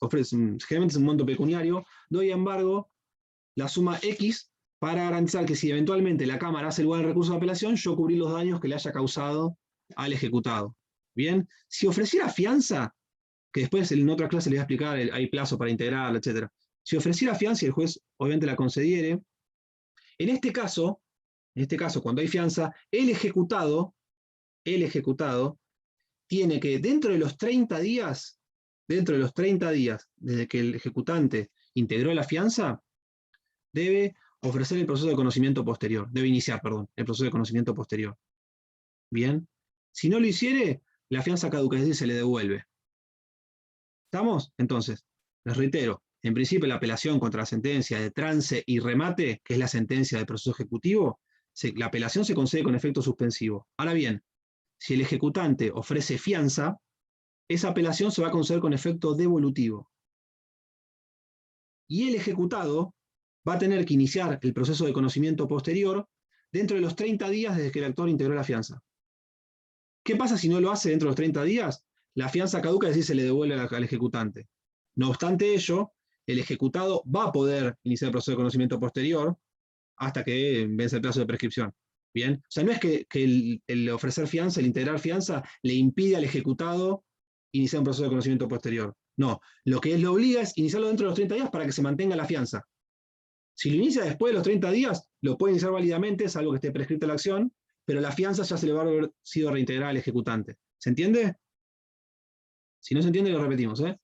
generalmente es un monto pecuniario, doy embargo la suma X para garantizar que si eventualmente la Cámara hace lugar al recurso de apelación, yo cubrí los daños que le haya causado al ejecutado. Bien, si ofreciera fianza, que después en otra clase les voy a explicar, hay plazo para integrarla, etc. Si ofreciera fianza y el juez obviamente la concediere, en este caso, cuando hay fianza, el ejecutado tiene que dentro de los 30 días, desde que el ejecutante integró la fianza, debe ofrecer el proceso de conocimiento posterior, debe iniciar, el proceso de conocimiento posterior. Bien, si no lo hiciere, la fianza caduca, es decir, se le devuelve. ¿Estamos? Entonces, les reitero, en principio la apelación contra la sentencia de trance y remate, que es la sentencia del proceso ejecutivo, la apelación se concede con efecto suspensivo. Ahora bien, si el ejecutante ofrece fianza, esa apelación se va a conceder con efecto devolutivo. Y el ejecutado va a tener que iniciar el proceso de conocimiento posterior dentro de los 30 días desde que el actor integró la fianza. ¿Qué pasa si no lo hace dentro de los 30 días? La fianza caduca, es decir, se le devuelve al ejecutante. No obstante ello, el ejecutado va a poder iniciar el proceso de conocimiento posterior hasta que vence el plazo de prescripción. ¿Bien? O sea, no es que el ofrecer fianza, el integrar fianza, le impide al ejecutado iniciar un proceso de conocimiento posterior. No, lo que él le obliga es iniciarlo dentro de los 30 días para que se mantenga la fianza. Si lo inicia después de los 30 días, lo puede iniciar válidamente, salvo que esté prescrita la acción, pero la fianza ya se le va a haber sido reintegrada al ejecutante. ¿Se entiende? Si no se entiende, lo repetimos, ¿eh?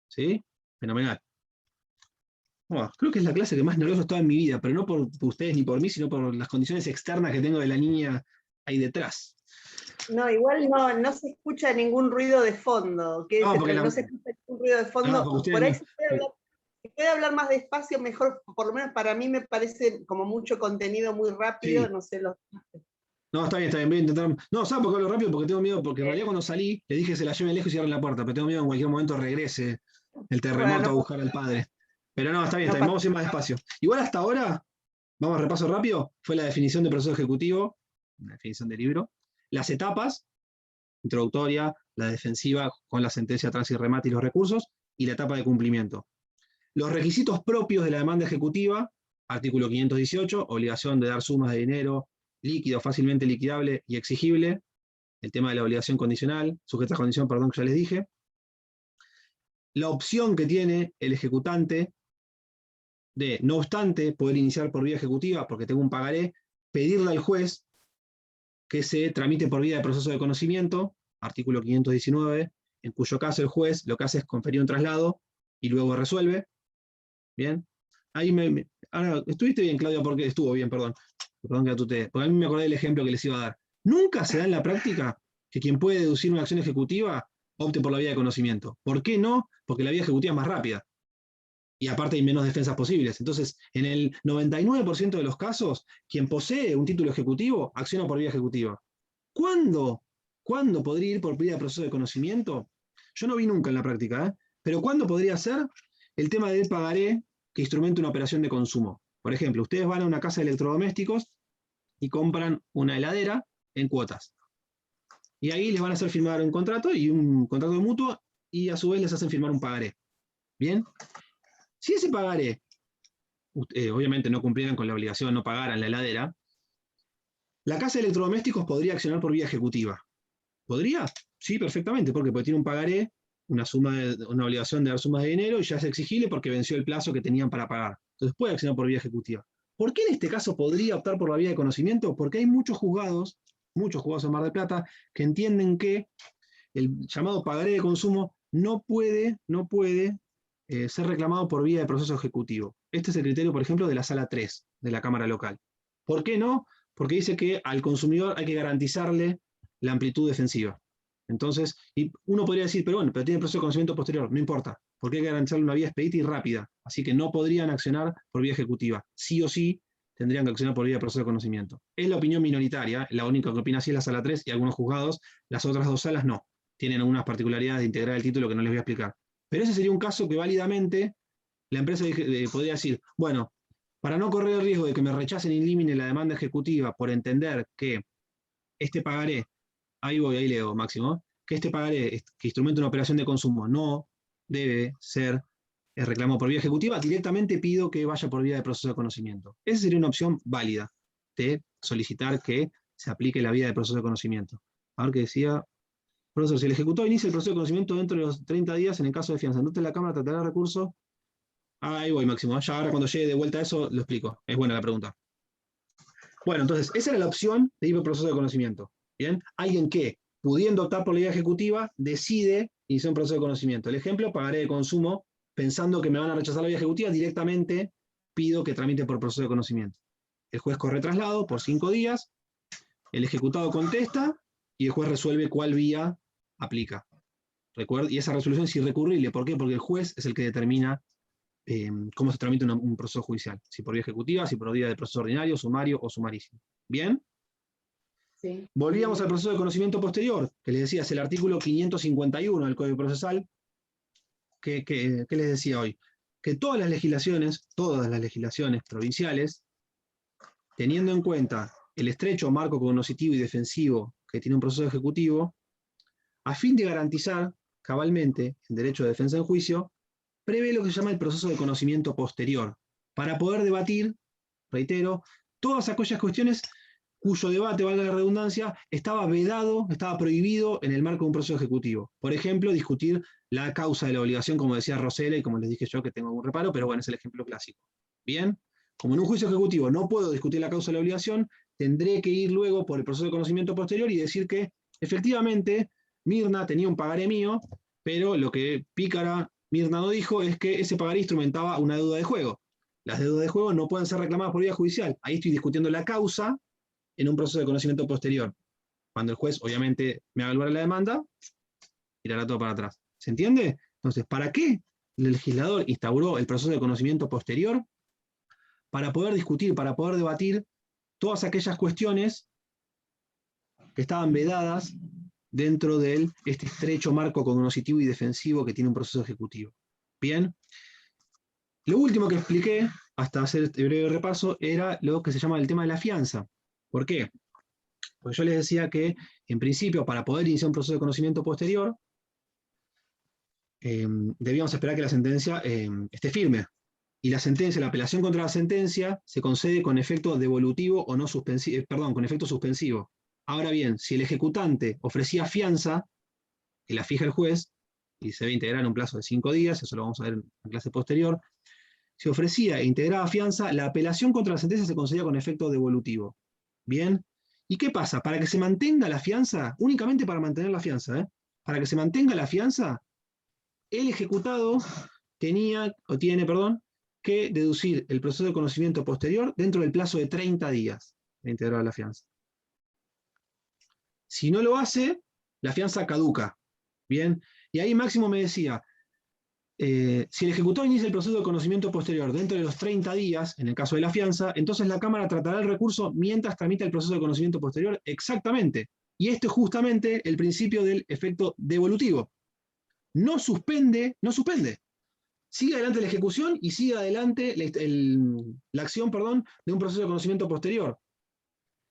¿Sí? Fenomenal. Bueno, creo que es la clase que más nervioso estaba en mi vida, pero no por ustedes ni por mí, sino por las condiciones externas que tengo de la niña ahí detrás. No, igual no se escucha ningún ruido de fondo. No, porque No se escucha ningún ruido de fondo. porque ustedes Por ahí no- se puede hablar más despacio, mejor, por lo menos para mí me parece como mucho contenido muy rápido, Sí. no sé, No, está bien, voy a intentar. No, ¿sabes por qué hablo rápido? Porque tengo miedo, porque en realidad cuando salí, le dije se la lleven lejos y cierren la puerta, pero tengo miedo en cualquier momento regrese el terremoto Bueno, a buscar al padre. Pero no, está bien, no vamos a ir más despacio. Igual hasta ahora, vamos a repaso rápido, fue la definición de proceso ejecutivo, una definición de libro, las etapas, introductoria, la defensiva con la sentencia, trance y remate y los recursos, y la etapa de cumplimiento. Los requisitos propios de la demanda ejecutiva, artículo 518, obligación de dar sumas de dinero, líquido, fácilmente liquidable y exigible, el tema de la obligación condicional, sujeta a condición, perdón, que ya les dije. La opción que tiene el ejecutante de, no obstante, poder iniciar por vía ejecutiva, porque tengo un pagaré, pedirle al juez que se tramite por vía de proceso de conocimiento, artículo 519, en cuyo caso el juez lo que hace es conferir un traslado y luego resuelve. Bien. Ahí ahora, estuviste bien, Claudia, porque estuvo bien, perdón. Perdón que atuteé, porque a mí me acordé del ejemplo que les iba a dar. Nunca se da en la práctica que quien puede deducir una acción ejecutiva opte por la vía de conocimiento. ¿Por qué no? Porque la vía ejecutiva es más rápida. Y aparte hay menos defensas posibles. Entonces, en el 99% de los casos, quien posee un título ejecutivo acciona por vía ejecutiva. ¿Cuándo podría ir por vía de proceso de conocimiento? Yo no vi nunca en la práctica, ¿eh? Pero ¿cuándo podría ser? El tema del pagaré que instrumenta una operación de consumo. Por ejemplo, ustedes van a una casa de electrodomésticos y compran una heladera en cuotas. Y ahí les van a hacer firmar un contrato y un contrato de mutuo y a su vez les hacen firmar un pagaré. ¿Bien? Si ese pagaré, obviamente no cumplieran con la obligación de no pagaran la heladera, la casa de electrodomésticos podría accionar por vía ejecutiva. ¿Podría? Sí, perfectamente. ¿Por qué? Porque tiene un pagaré, una obligación de dar sumas de dinero y ya es exigible porque venció el plazo que tenían para pagar. Entonces puede accionar por vía ejecutiva. ¿Por qué en este caso podría optar por la vía de conocimiento? Porque hay muchos juzgados en Mar del Plata, que entienden que el llamado pagaré de consumo no puede ser reclamado por vía de proceso ejecutivo. Este es el criterio, por ejemplo, de la sala 3 de la Cámara Local. ¿Por qué no? Porque dice que al consumidor hay que garantizarle la amplitud defensiva. Entonces, y uno podría decir, pero bueno, pero tiene proceso de conocimiento posterior, no importa, porque hay que garantizarle una vía expedita y rápida, así que no podrían accionar por vía ejecutiva. Sí o sí tendrían que accionar por vía de proceso de conocimiento. Es la opinión minoritaria, la única que opina así es la sala 3 y algunos juzgados, las otras dos salas no. Tienen algunas particularidades de integrar el título que no les voy a explicar. Pero ese sería un caso que válidamente la empresa podría decir, bueno, para no correr el riesgo de que me rechacen in limine la demanda ejecutiva por entender que este pagaré, ahí leo, Máximo, que este pagaré que instrumenta una operación de consumo no debe ser reclamado por vía ejecutiva, directamente pido que vaya por vía de proceso de conocimiento. Esa sería una opción válida de solicitar que se aplique la vía de proceso de conocimiento. A ver qué decía. Profesor, si el ejecutor inicia el proceso de conocimiento dentro de los 30 días, en el caso de fianza, entonces la Cámara tratará el recurso. Ahí voy, Máximo. Ya ahora cuando llegue de vuelta a eso, lo explico. Es buena la pregunta. Bueno, entonces, esa era la opción de ir por proceso de conocimiento. ¿Bien? Alguien que, pudiendo optar por la vía ejecutiva, decide iniciar un proceso de conocimiento. El ejemplo, pagaré de consumo, pensando que me van a rechazar la vía ejecutiva, directamente pido que tramite por proceso de conocimiento. El juez corre traslado por 5 días, el ejecutado contesta y el juez resuelve cuál vía aplica. Y esa resolución es irrecurrible. ¿Por qué? Porque el juez es el que determina cómo se tramita un proceso judicial. Si por vía ejecutiva, si por vía de proceso ordinario, sumario o sumarísimo. ¿Bien? Sí. Volvíamos al proceso de conocimiento posterior, que les decía, es el artículo 551 del Código Procesal, que les decía hoy, que todas las legislaciones provinciales, teniendo en cuenta el estrecho marco cognoscitivo y defensivo que tiene un proceso ejecutivo, a fin de garantizar cabalmente el derecho de defensa en juicio, prevé lo que se llama el proceso de conocimiento posterior, para poder debatir, reitero, todas aquellas cuestiones cuyo debate, valga la redundancia, estaba vedado, estaba prohibido en el marco de un proceso ejecutivo. Por ejemplo, discutir la causa de la obligación, como decía Rosela, y como les dije yo que tengo algún reparo, pero bueno, es el ejemplo clásico. Bien, como en un juicio ejecutivo no puedo discutir la causa de la obligación, tendré que ir luego por el proceso de conocimiento posterior y decir que efectivamente Mirna tenía un pagaré mío, pero lo que pícara Mirna no dijo es que ese pagaré instrumentaba una deuda de juego. Las deudas de juego no pueden ser reclamadas por vía judicial. Ahí estoy discutiendo la causa en un proceso de conocimiento posterior. Cuando el juez, obviamente, me haga lugar a la demanda, tirará todo para atrás. ¿Se entiende? Entonces, ¿para qué el legislador instauró el proceso de conocimiento posterior? Para poder discutir, para poder debatir todas aquellas cuestiones que estaban vedadas dentro de este estrecho marco cognoscitivo y defensivo que tiene un proceso ejecutivo. Bien. Lo último que expliqué, hasta hacer este breve repaso, era lo que se llama el tema de la fianza. ¿Por qué? Porque yo les decía que, en principio, para poder iniciar un proceso de conocimiento posterior, debíamos esperar que la sentencia esté firme. Y la sentencia, la apelación contra la sentencia, se concede con efecto devolutivo o no suspensivo, con efecto suspensivo. Ahora bien, si el ejecutante ofrecía fianza, que la fija el juez, y se debe integrar en un plazo de 5 días, eso lo vamos a ver en la clase posterior, si ofrecía e integraba fianza, la apelación contra la sentencia se concedía con efecto devolutivo. ¿Bien? ¿Y qué pasa? Para que se mantenga la fianza, únicamente para mantener la fianza, para que se mantenga la fianza, el ejecutado tiene, que deducir el proceso de conocimiento posterior dentro del plazo de 30 días de integrar la fianza. Si no lo hace, la fianza caduca. ¿Bien? Y ahí Máximo me decía, si el ejecutado inicia el proceso de conocimiento posterior dentro de los 30 días, en el caso de la fianza, entonces la Cámara tratará el recurso mientras tramita el proceso de conocimiento posterior exactamente. Y esto es justamente el principio del efecto devolutivo. No suspende. Sigue adelante la ejecución y sigue adelante la acción de un proceso de conocimiento posterior.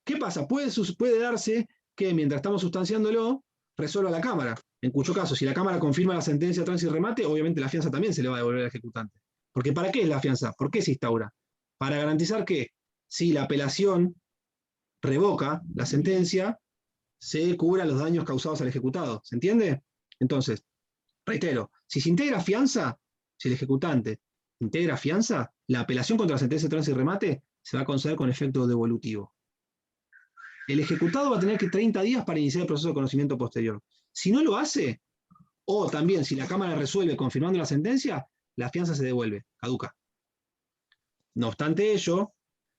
¿Qué pasa? Puede darse que mientras estamos sustanciándolo, resuelva la Cámara. En cuyo caso, si la Cámara confirma la sentencia, trance y remate, obviamente la fianza también se le va a devolver al ejecutante. Porque ¿para qué es la fianza? ¿Por qué se instaura? Para garantizar que, si la apelación revoca la sentencia, se cubran los daños causados al ejecutado. ¿Se entiende? Entonces, reitero, si se integra fianza, si el ejecutante integra fianza, la apelación contra la sentencia de trance y remate se va a conceder con efecto devolutivo. El ejecutado va a tener que 30 días para iniciar el proceso de conocimiento posterior. Si no lo hace, o también si la Cámara resuelve confirmando la sentencia, la fianza se devuelve, caduca. No obstante ello,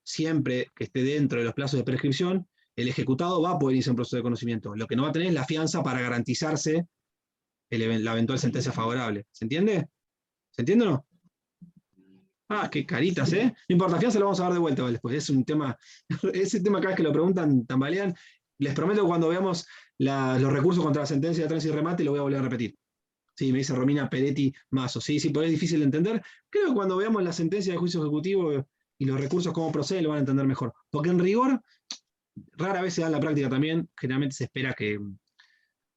siempre que esté dentro de los plazos de prescripción, el ejecutado va a poder iniciar un proceso de conocimiento. Lo que no va a tener es la fianza para garantizarse la eventual sentencia favorable. ¿Se entiende? ¿Se entiende o no? Ah, qué caritas, ¿eh? No importa, fianza lo vamos a dar de vuelta, ¿vale? Pues es un tema, ese tema cada vez que lo preguntan, tambalean. Les prometo que cuando veamos los recursos contra la sentencia de trance y remate, lo voy a volver a repetir. Sí, me dice Romina Peretti Mazo. Sí, por ahí es difícil de entender. Creo que cuando veamos la sentencia de juicio ejecutivo y los recursos cómo procede, lo van a entender mejor. Porque en rigor, rara vez se da en la práctica también. Generalmente se espera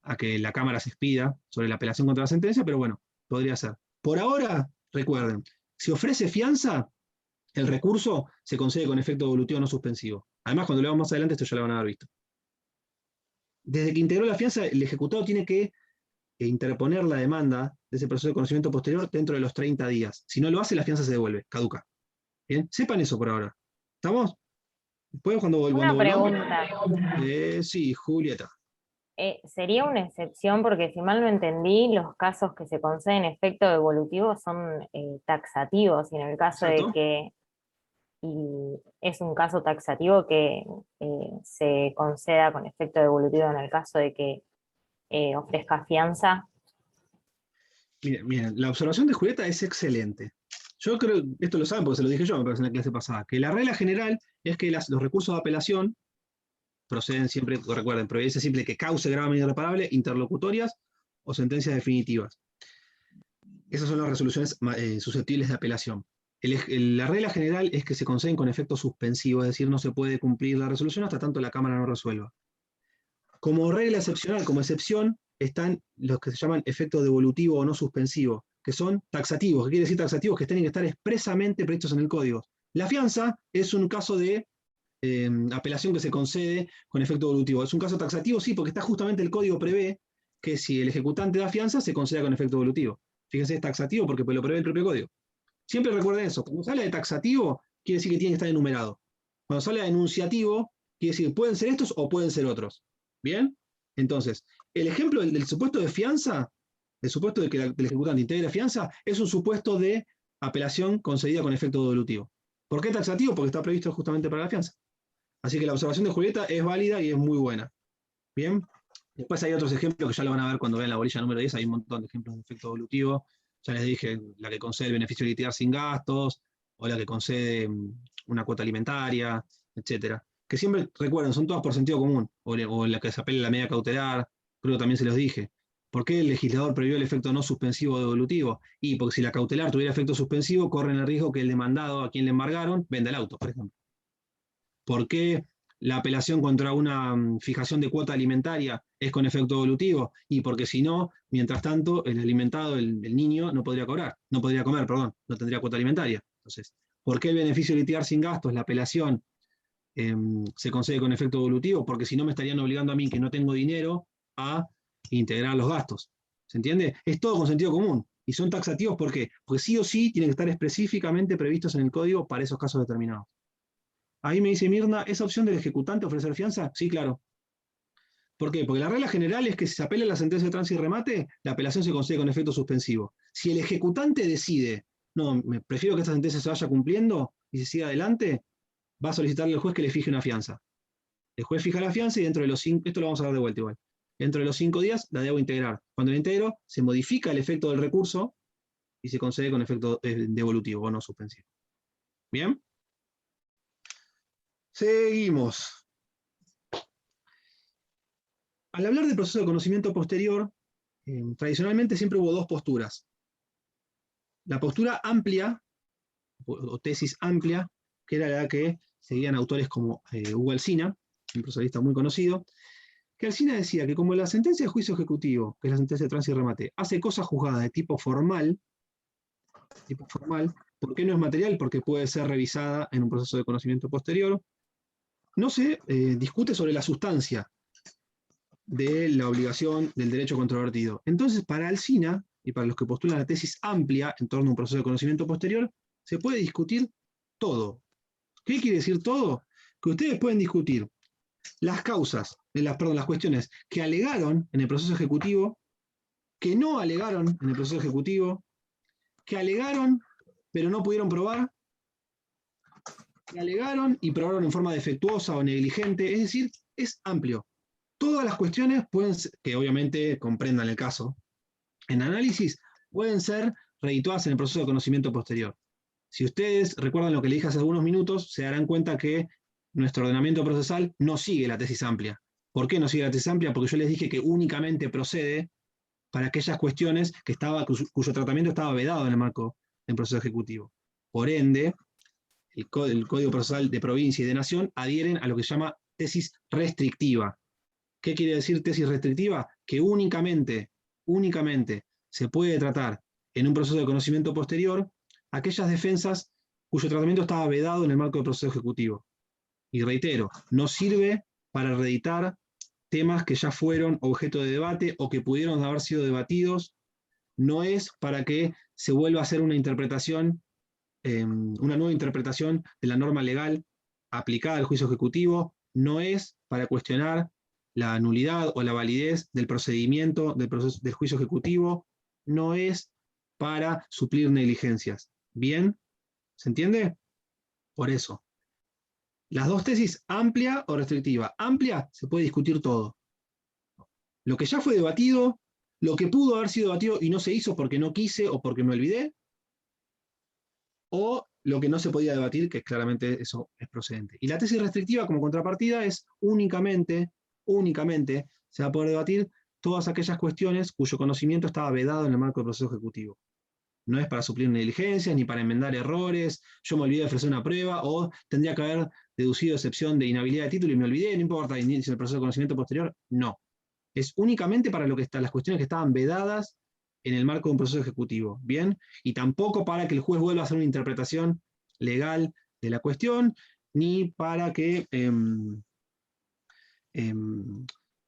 a que la Cámara se expida sobre la apelación contra la sentencia, pero bueno, podría ser. Por ahora, recuerden, si ofrece fianza, el recurso se concede con efecto devolutivo no suspensivo. Además, cuando lo veamos más adelante, esto ya lo van a haber visto. Desde que integró la fianza, el ejecutado tiene que interponer la demanda de ese proceso de conocimiento posterior dentro de los 30 días. Si no lo hace, la fianza se devuelve, caduca. ¿Bien? Sepan eso por ahora. ¿Estamos? Después, cuando Una pregunta. Sí, Julieta. Sería una excepción porque si mal no entendí, los casos que se conceden efecto devolutivo son taxativos y en el caso Exacto. de que y es un caso taxativo que se conceda con efecto devolutivo en el caso de que ofrezca fianza. Miren, la observación de Julieta es excelente. Yo creo, esto lo saben porque se lo dije yo, me parece en la clase pasada, que la regla general es que los recursos de apelación proceden siempre, recuerden, providencia simple que cause grave irreparable, interlocutorias o sentencias definitivas. Esas son las resoluciones susceptibles de apelación. La regla general es que se conceden con efecto suspensivo, es decir, no se puede cumplir la resolución hasta tanto la Cámara no resuelva. Como regla excepcional, como excepción, están los que se llaman efecto devolutivo o no suspensivo, que son taxativos. ¿Qué quiere decir taxativos? Que tienen que estar expresamente previstos en el código. La fianza es un caso de apelación que se concede con efecto devolutivo. Es un caso taxativo, sí, porque está justamente el código prevé que si el ejecutante da fianza, se conceda con efecto devolutivo. Fíjense, es taxativo porque lo prevé el propio código. Siempre recuerden eso. Cuando sale de taxativo, quiere decir que tiene que estar enumerado. Cuando sale de enunciativo, Quiere decir, pueden ser estos o pueden ser otros. ¿Bien? Entonces, el ejemplo del supuesto de fianza, el supuesto de que el ejecutante integre fianza, es un supuesto de apelación concedida con efecto devolutivo. ¿Por qué taxativo? Porque está previsto justamente para la fianza. Así que la observación de Julieta es válida y es muy buena. ¿Bien? Después hay otros ejemplos que ya lo van a ver cuando vean la bolilla número 10, hay un montón de ejemplos de efecto devolutivo. Ya les dije, la que concede el beneficio de litigar sin gastos, o la que concede una cuota alimentaria, etcétera. Que siempre, recuerden, son todas por sentido común, o la que se apela a la medida cautelar, creo que también se los dije. ¿Por qué el legislador previó el efecto no suspensivo devolutivo? Y porque si la cautelar tuviera efecto suspensivo, corren el riesgo que el demandado a quien le embargaron venda el auto, por ejemplo. ¿Por qué la apelación contra una fijación de cuota alimentaria es con efecto devolutivo? Y porque si no, mientras tanto, el alimentado, el niño, no podría comer, no tendría cuota alimentaria. Entonces, ¿por qué el beneficio de litigar sin gastos, la apelación, se concede con efecto devolutivo? Porque si no me estarían obligando a mí, que no tengo dinero, a integrar los gastos. ¿Se entiende? Es todo con sentido común. Y son taxativos, ¿por qué? Porque sí o sí tienen que estar específicamente previstos en el código para esos casos determinados. Ahí me dice Mirna, ¿esa opción del ejecutante ofrecer fianza? Sí, claro. ¿Por qué? Porque la regla general es que si se apela a la sentencia de tránsito y remate, la apelación se concede con efecto suspensivo. Si el ejecutante decide, no, prefiero que esta sentencia se vaya cumpliendo y se siga adelante, va a solicitarle al juez que le fije una fianza. El juez fija la fianza y dentro de los 5, esto lo vamos a ver de vuelta igual, dentro de los 5 días la debo integrar. Cuando la integro, se modifica el efecto del recurso y se concede con efecto devolutivo o no suspensivo. ¿Bien? Seguimos. Al hablar del proceso de conocimiento posterior, tradicionalmente siempre hubo dos posturas. La postura amplia, o tesis amplia, que era la que seguían autores como Hugo Alsina, un procesalista muy conocido, que Alsina decía que como la sentencia de juicio ejecutivo, que es la sentencia de tránsito y remate, hace cosas juzgadas de tipo formal, ¿por qué no es material? Porque puede ser revisada en un proceso de conocimiento posterior. No se discute sobre la sustancia de la obligación del derecho controvertido. Entonces, para Alsina, y para los que postulan la tesis amplia en torno a un proceso de conocimiento posterior, se puede discutir todo. ¿Qué quiere decir todo? Que ustedes pueden discutir las causas, las cuestiones que alegaron en el proceso ejecutivo, que no alegaron en el proceso ejecutivo, que alegaron pero no pudieron probar, que alegaron y probaron en forma defectuosa o negligente, es decir, es amplio. Todas las cuestiones pueden ser, que obviamente comprendan el caso, en análisis, pueden ser redituadas en el proceso de conocimiento posterior. Si ustedes recuerdan lo que le dije hace algunos minutos, se darán cuenta que nuestro ordenamiento procesal no sigue la tesis amplia. ¿Por qué no sigue la tesis amplia? Porque yo les dije que únicamente procede para aquellas cuestiones cuyo tratamiento estaba vedado en el marco del proceso ejecutivo. Por ende, el Código Procesal de Provincia y de Nación adhieren a lo que se llama tesis restrictiva. ¿Qué quiere decir tesis restrictiva? Que únicamente se puede tratar en un proceso de conocimiento posterior aquellas defensas cuyo tratamiento estaba vedado en el marco del proceso ejecutivo. Y reitero, no sirve para reeditar temas que ya fueron objeto de debate o que pudieron haber sido debatidos, no es para que se vuelva a hacer una interpretación, una nueva interpretación de la norma legal aplicada al juicio ejecutivo, no es para cuestionar la nulidad o la validez del procedimiento del juicio ejecutivo, no es para suplir negligencias. ¿Bien? ¿Se entiende? Por eso. Las dos tesis, amplia o restrictiva. Amplia, se puede discutir todo. Lo que ya fue debatido, lo que pudo haber sido debatido y no se hizo porque no quise o porque me olvidé, o lo que no se podía debatir, que claramente eso es procedente. Y la tesis restrictiva como contrapartida es únicamente se va a poder debatir todas aquellas cuestiones cuyo conocimiento estaba vedado en el marco del proceso ejecutivo. No es para suplir negligencias, ni para enmendar errores, yo me olvidé de ofrecer una prueba, o tendría que haber deducido excepción de inhabilidad de título y me olvidé, no importa, si el proceso de conocimiento posterior, no. Es únicamente para las cuestiones que estaban vedadas en el marco de un proceso ejecutivo, ¿bien? Y tampoco para que el juez vuelva a hacer una interpretación legal de la cuestión, ni para que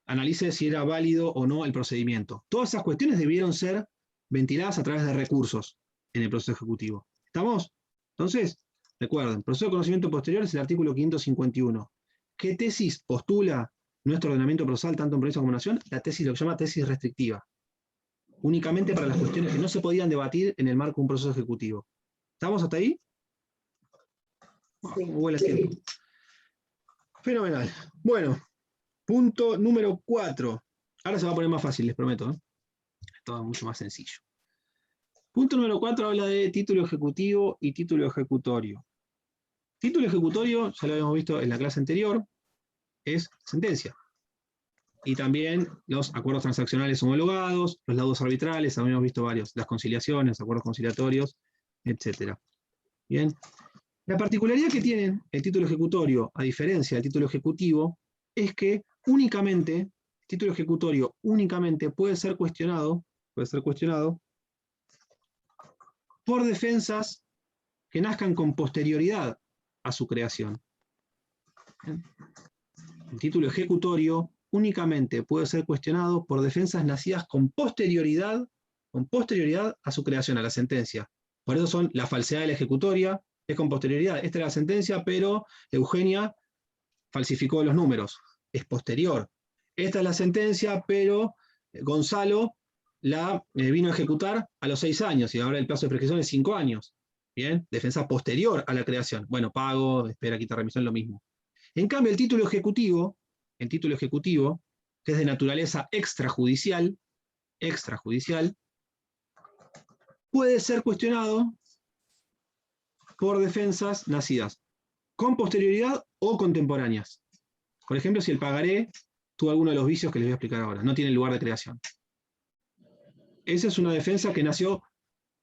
analice si era válido o no el procedimiento. Todas esas cuestiones debieron ser ventiladas a través de recursos en el proceso ejecutivo. ¿Estamos? Entonces, recuerden, proceso de conocimiento posterior es el artículo 551. ¿Qué tesis postula nuestro ordenamiento procesal, tanto en provincia como en nación? La tesis, lo que se llama tesis restrictiva. Únicamente para las cuestiones que no se podían debatir en el marco de un proceso ejecutivo. ¿Estamos hasta ahí? Sí. ¿Cómo huele el tiempo? Fenomenal. Bueno, punto número 4. Ahora se va a poner más fácil, les prometo. Esto es mucho más sencillo. Punto número 4 habla de título ejecutivo y título ejecutorio. Título ejecutorio, ya lo habíamos visto en la clase anterior, es sentencia. Y también los acuerdos transaccionales homologados, los laudos arbitrales, habíamos visto varios, las conciliaciones, acuerdos conciliatorios, etc. Bien. La particularidad que tiene el título ejecutorio, a diferencia del título ejecutivo, es que únicamente, el título ejecutorio únicamente puede ser cuestionado por defensas que nazcan con posterioridad a su creación. El título ejecutorio únicamente puede ser cuestionado por defensas nacidas con posterioridad a su creación, a la sentencia. Por eso son la falsedad de la ejecutoria, es con posterioridad. Esta era la sentencia, pero Eugenia falsificó los números. Es posterior. Esta es la sentencia, pero Gonzalo la vino a ejecutar a los 6 años y ahora el plazo de prescripción es 5 años. Bien, defensa posterior a la creación. Bueno, pago, espera, quita remisión, lo mismo. En cambio, el título ejecutivo, que es de naturaleza extrajudicial, puede ser cuestionado por defensas nacidas con posterioridad o contemporáneas. Por ejemplo, si el pagaré tuvo alguno de los vicios que les voy a explicar ahora, no tiene lugar de creación. Esa es una defensa que nació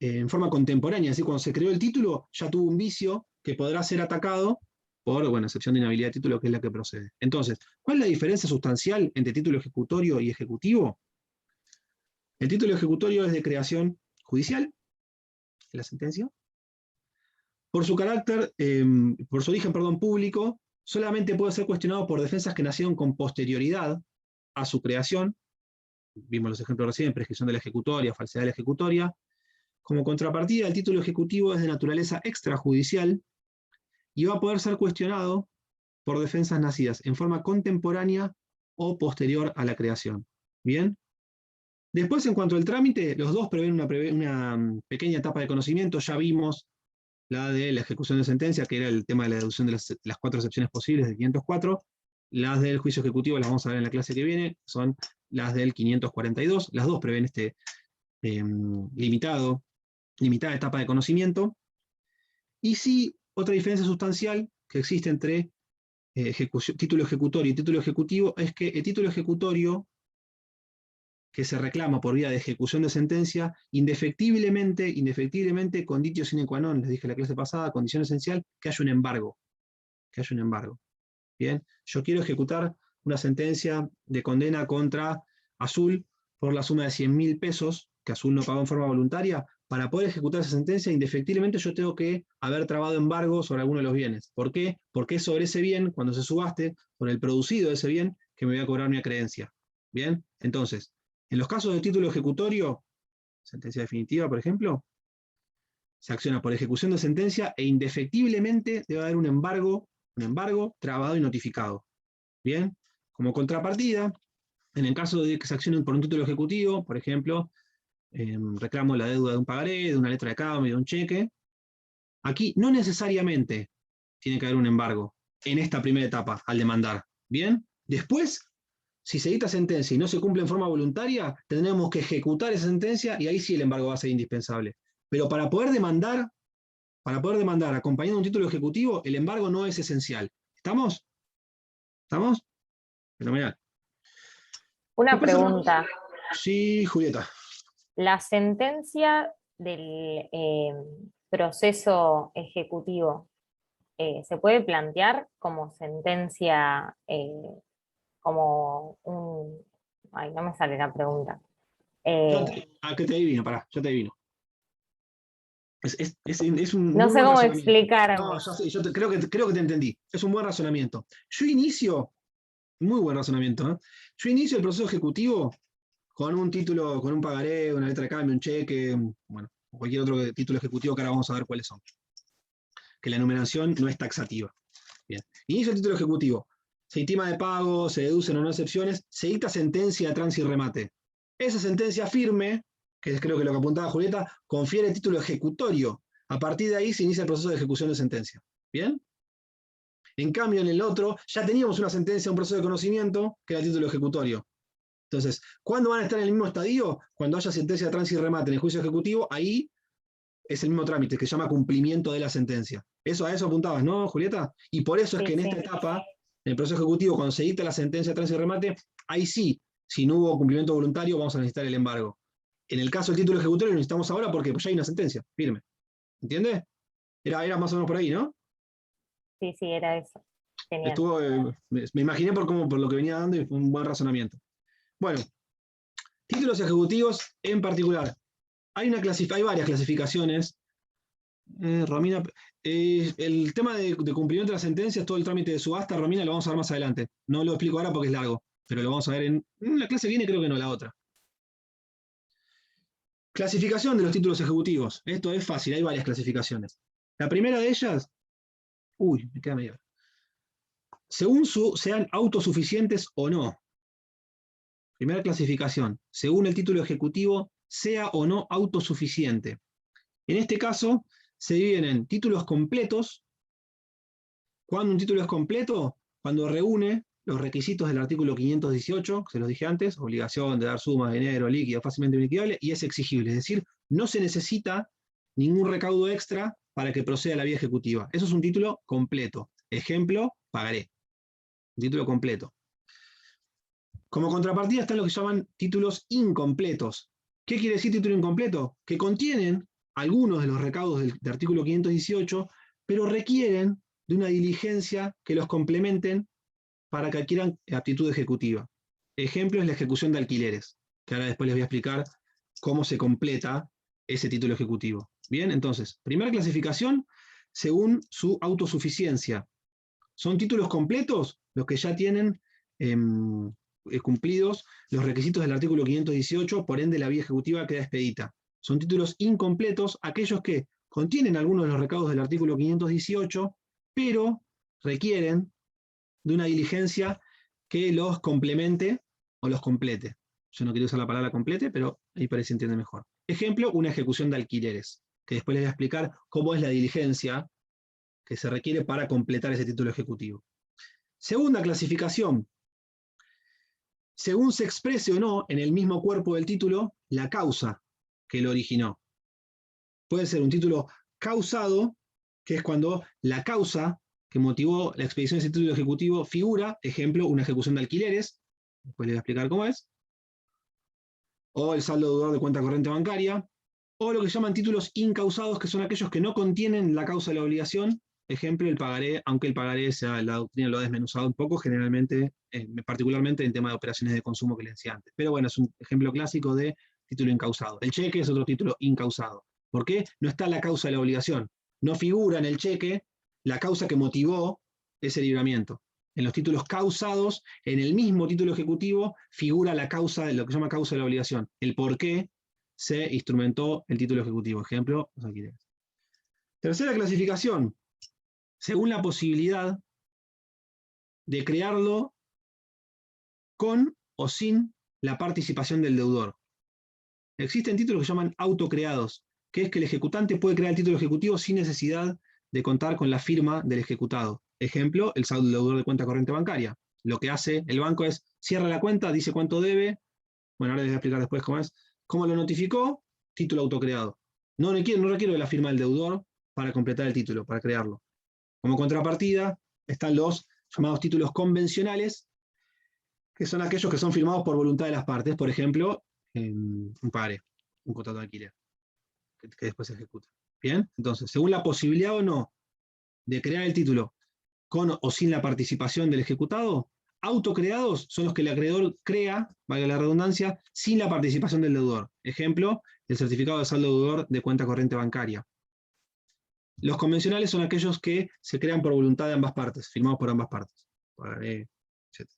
en forma contemporánea, es decir, cuando se creó el título ya tuvo un vicio que podrá ser atacado por, bueno, excepción de inhabilidad de título, que es la que procede. Entonces, ¿cuál es la diferencia sustancial entre título ejecutorio y ejecutivo? El título ejecutorio es de creación judicial, la sentencia. Por su carácter, por su origen, público, solamente puede ser cuestionado por defensas que nacieron con posterioridad a su creación. Vimos los ejemplos recién, prescripción de la ejecutoria, falsedad de la ejecutoria. Como contrapartida, el título ejecutivo es de naturaleza extrajudicial y va a poder ser cuestionado por defensas nacidas en forma contemporánea o posterior a la creación. ¿Bien? Después, en cuanto al trámite, los dos prevén una pequeña etapa de conocimiento. Ya vimos la de la ejecución de sentencia, que era el tema de la deducción de las 4 excepciones posibles del 504. Las del juicio ejecutivo las vamos a ver en la clase que viene, son las del 542. Las dos prevén limitada etapa de conocimiento. Y sí, otra diferencia sustancial que existe entre título ejecutorio y título ejecutivo es que el título ejecutorio que se reclama por vía de ejecución de sentencia, indefectiblemente, conditio sine qua non, les dije en la clase pasada, condición esencial, que haya un embargo. Bien, yo quiero ejecutar una sentencia de condena contra Azul por la suma de 100.000 pesos, que Azul no pagó en forma voluntaria. Para poder ejecutar esa sentencia, indefectiblemente yo tengo que haber trabado embargo sobre alguno de los bienes. ¿Por qué? Porque es sobre ese bien, cuando se subaste, sobre el producido de ese bien, que me voy a cobrar mi acreencia. Bien, entonces, en los casos de título ejecutorio, sentencia definitiva, por ejemplo, se acciona por ejecución de sentencia e indefectiblemente debe haber un embargo trabado y notificado. Bien, como contrapartida, en el caso de que se accione por un título ejecutivo, por ejemplo, reclamo la deuda de un pagaré, de una letra de cambio, de un cheque, aquí no necesariamente tiene que haber un embargo en esta primera etapa al demandar. Bien, después, si se dicta sentencia y no se cumple en forma voluntaria, tendremos que ejecutar esa sentencia y ahí sí el embargo va a ser indispensable. Pero para poder demandar acompañando un título ejecutivo, el embargo no es esencial. ¿Estamos? ¿Estamos? Fenomenal. Una Después, pregunta. Sí, Julieta. La sentencia del proceso ejecutivo se puede plantear como sentencia, como un... Ay, no me sale la pregunta. ¿Qué te adivino? Pará, yo te adivino. Es un no muy sé buen cómo razonamiento. explicarme. No, ya sé, creo que te entendí. Es un buen razonamiento. Yo inicio, muy buen razonamiento, ¿eh? Yo inicio el proceso ejecutivo con un título, con un pagaré, una letra de cambio, un cheque, bueno, cualquier otro título ejecutivo que ahora vamos a ver cuáles son. Que la enumeración no es taxativa. Bien. Inicio el título ejecutivo. se intima de pago, se deducen o no excepciones, se dicta sentencia de trance y remate. Esa sentencia firme, que es creo que lo que apuntaba Julieta, confiere título ejecutorio. A partir de ahí se inicia el proceso de ejecución de sentencia. ¿Bien? En cambio, en el otro, ya teníamos una sentencia, un proceso de conocimiento, que era el título ejecutorio. Entonces, ¿cuándo van a estar en el mismo estadio? Cuando haya sentencia de trance y remate en el juicio ejecutivo, ahí es el mismo trámite, que se llama cumplimiento de la sentencia. A eso apuntabas, ¿no, Julieta? Y por eso es Sí, que en sí. esta etapa, en el proceso ejecutivo, cuando se dicta la sentencia de trance y remate, ahí sí, si no hubo cumplimiento voluntario, vamos a necesitar el embargo. En el caso del título ejecutorio lo necesitamos ahora porque pues ya hay una sentencia, firme. ¿Entiendes? Era más o menos por ahí, ¿no? Sí, sí, era eso. Genial. Me imaginé por lo que venía dando y fue un buen razonamiento. Bueno, títulos ejecutivos en particular. Hay varias clasificaciones. Romina, el tema de cumplimiento de las sentencias, todo el trámite de subasta, Romina, lo vamos a ver más adelante. No lo explico ahora porque es largo, pero lo vamos a ver en la clase que viene, creo que no, la otra. Clasificación de los títulos ejecutivos. Esto es fácil, hay varias clasificaciones. La primera de ellas, me queda medio. Según sean autosuficientes o no. Primera clasificación, según el título ejecutivo, sea o no autosuficiente. En este caso, se dividen en títulos completos. ¿Cuándo un título es completo? Cuando reúne los requisitos del artículo 518, que se los dije antes, obligación de dar sumas de dinero líquido fácilmente liquidable, y es exigible. Es decir, no se necesita ningún recaudo extra para que proceda la vía ejecutiva. Eso es un título completo. Ejemplo, pagaré. Un título completo. Como contrapartida están lo que se llaman títulos incompletos. ¿Qué quiere decir título incompleto? Que contienen algunos de los recaudos del artículo 518, pero requieren de una diligencia que los complementen para que adquieran aptitud ejecutiva. Ejemplo es la ejecución de alquileres, que ahora después les voy a explicar cómo se completa ese título ejecutivo. Bien, entonces, primera clasificación, según su autosuficiencia. ¿Son títulos completos? Los que ya tienen cumplidos los requisitos del artículo 518, por ende la vía ejecutiva queda expedita. Son títulos incompletos aquellos que contienen algunos de los recaudos del artículo 518, pero requieren de una diligencia que los complemente o los complete. Yo no quiero usar la palabra complete, pero ahí parece que entiende mejor. Ejemplo, una ejecución de alquileres, que después les voy a explicar cómo es la diligencia que se requiere para completar ese título ejecutivo. Segunda clasificación. Según se exprese o no en el mismo cuerpo del título la causa que lo originó. Puede ser un título causado, que es cuando la causa que motivó la expedición de ese título ejecutivo figura, ejemplo, una ejecución de alquileres, después les voy a explicar cómo es, o el saldo deudor de cuenta corriente bancaria, o lo que llaman títulos incausados, que son aquellos que no contienen la causa de la obligación, ejemplo, el pagaré, aunque el pagaré sea, la doctrina lo ha desmenuzado un poco, generalmente, particularmente en tema de operaciones de consumo que les decía antes. Pero bueno, es un ejemplo clásico de título incausado. El cheque es otro título incausado. ¿Por qué? No está la causa de la obligación. No figura en el cheque la causa que motivó ese libramiento. En los títulos causados, en el mismo título ejecutivo, figura la causa, lo que se llama causa de la obligación, el por qué se instrumentó el título ejecutivo. Ejemplo, los alquileres. Tercera clasificación, según la posibilidad de crearlo con o sin la participación del deudor. Existen títulos que se llaman autocreados, que es que el ejecutante puede crear el título ejecutivo sin necesidad de contar con la firma del ejecutado. Ejemplo, el saldo deudor de cuenta corriente bancaria. Lo que hace el banco es, cierra la cuenta, dice cuánto debe, bueno, ahora les voy a explicar después cómo es, cómo lo notificó, título autocreado. No requiero de la firma del deudor para completar el título, para crearlo. Como contrapartida, están los llamados títulos convencionales, que son aquellos que son firmados por voluntad de las partes, por ejemplo, un pagaré, un contrato de alquiler, que después se ejecuta. Bien, entonces, según la posibilidad o no de crear el título con o sin la participación del ejecutado, autocreados son los que el acreedor crea, valga la redundancia, sin la participación del deudor. Ejemplo, el certificado de saldo deudor de cuenta corriente bancaria. Los convencionales son aquellos que se crean por voluntad de ambas partes, firmados por ambas partes. Etc.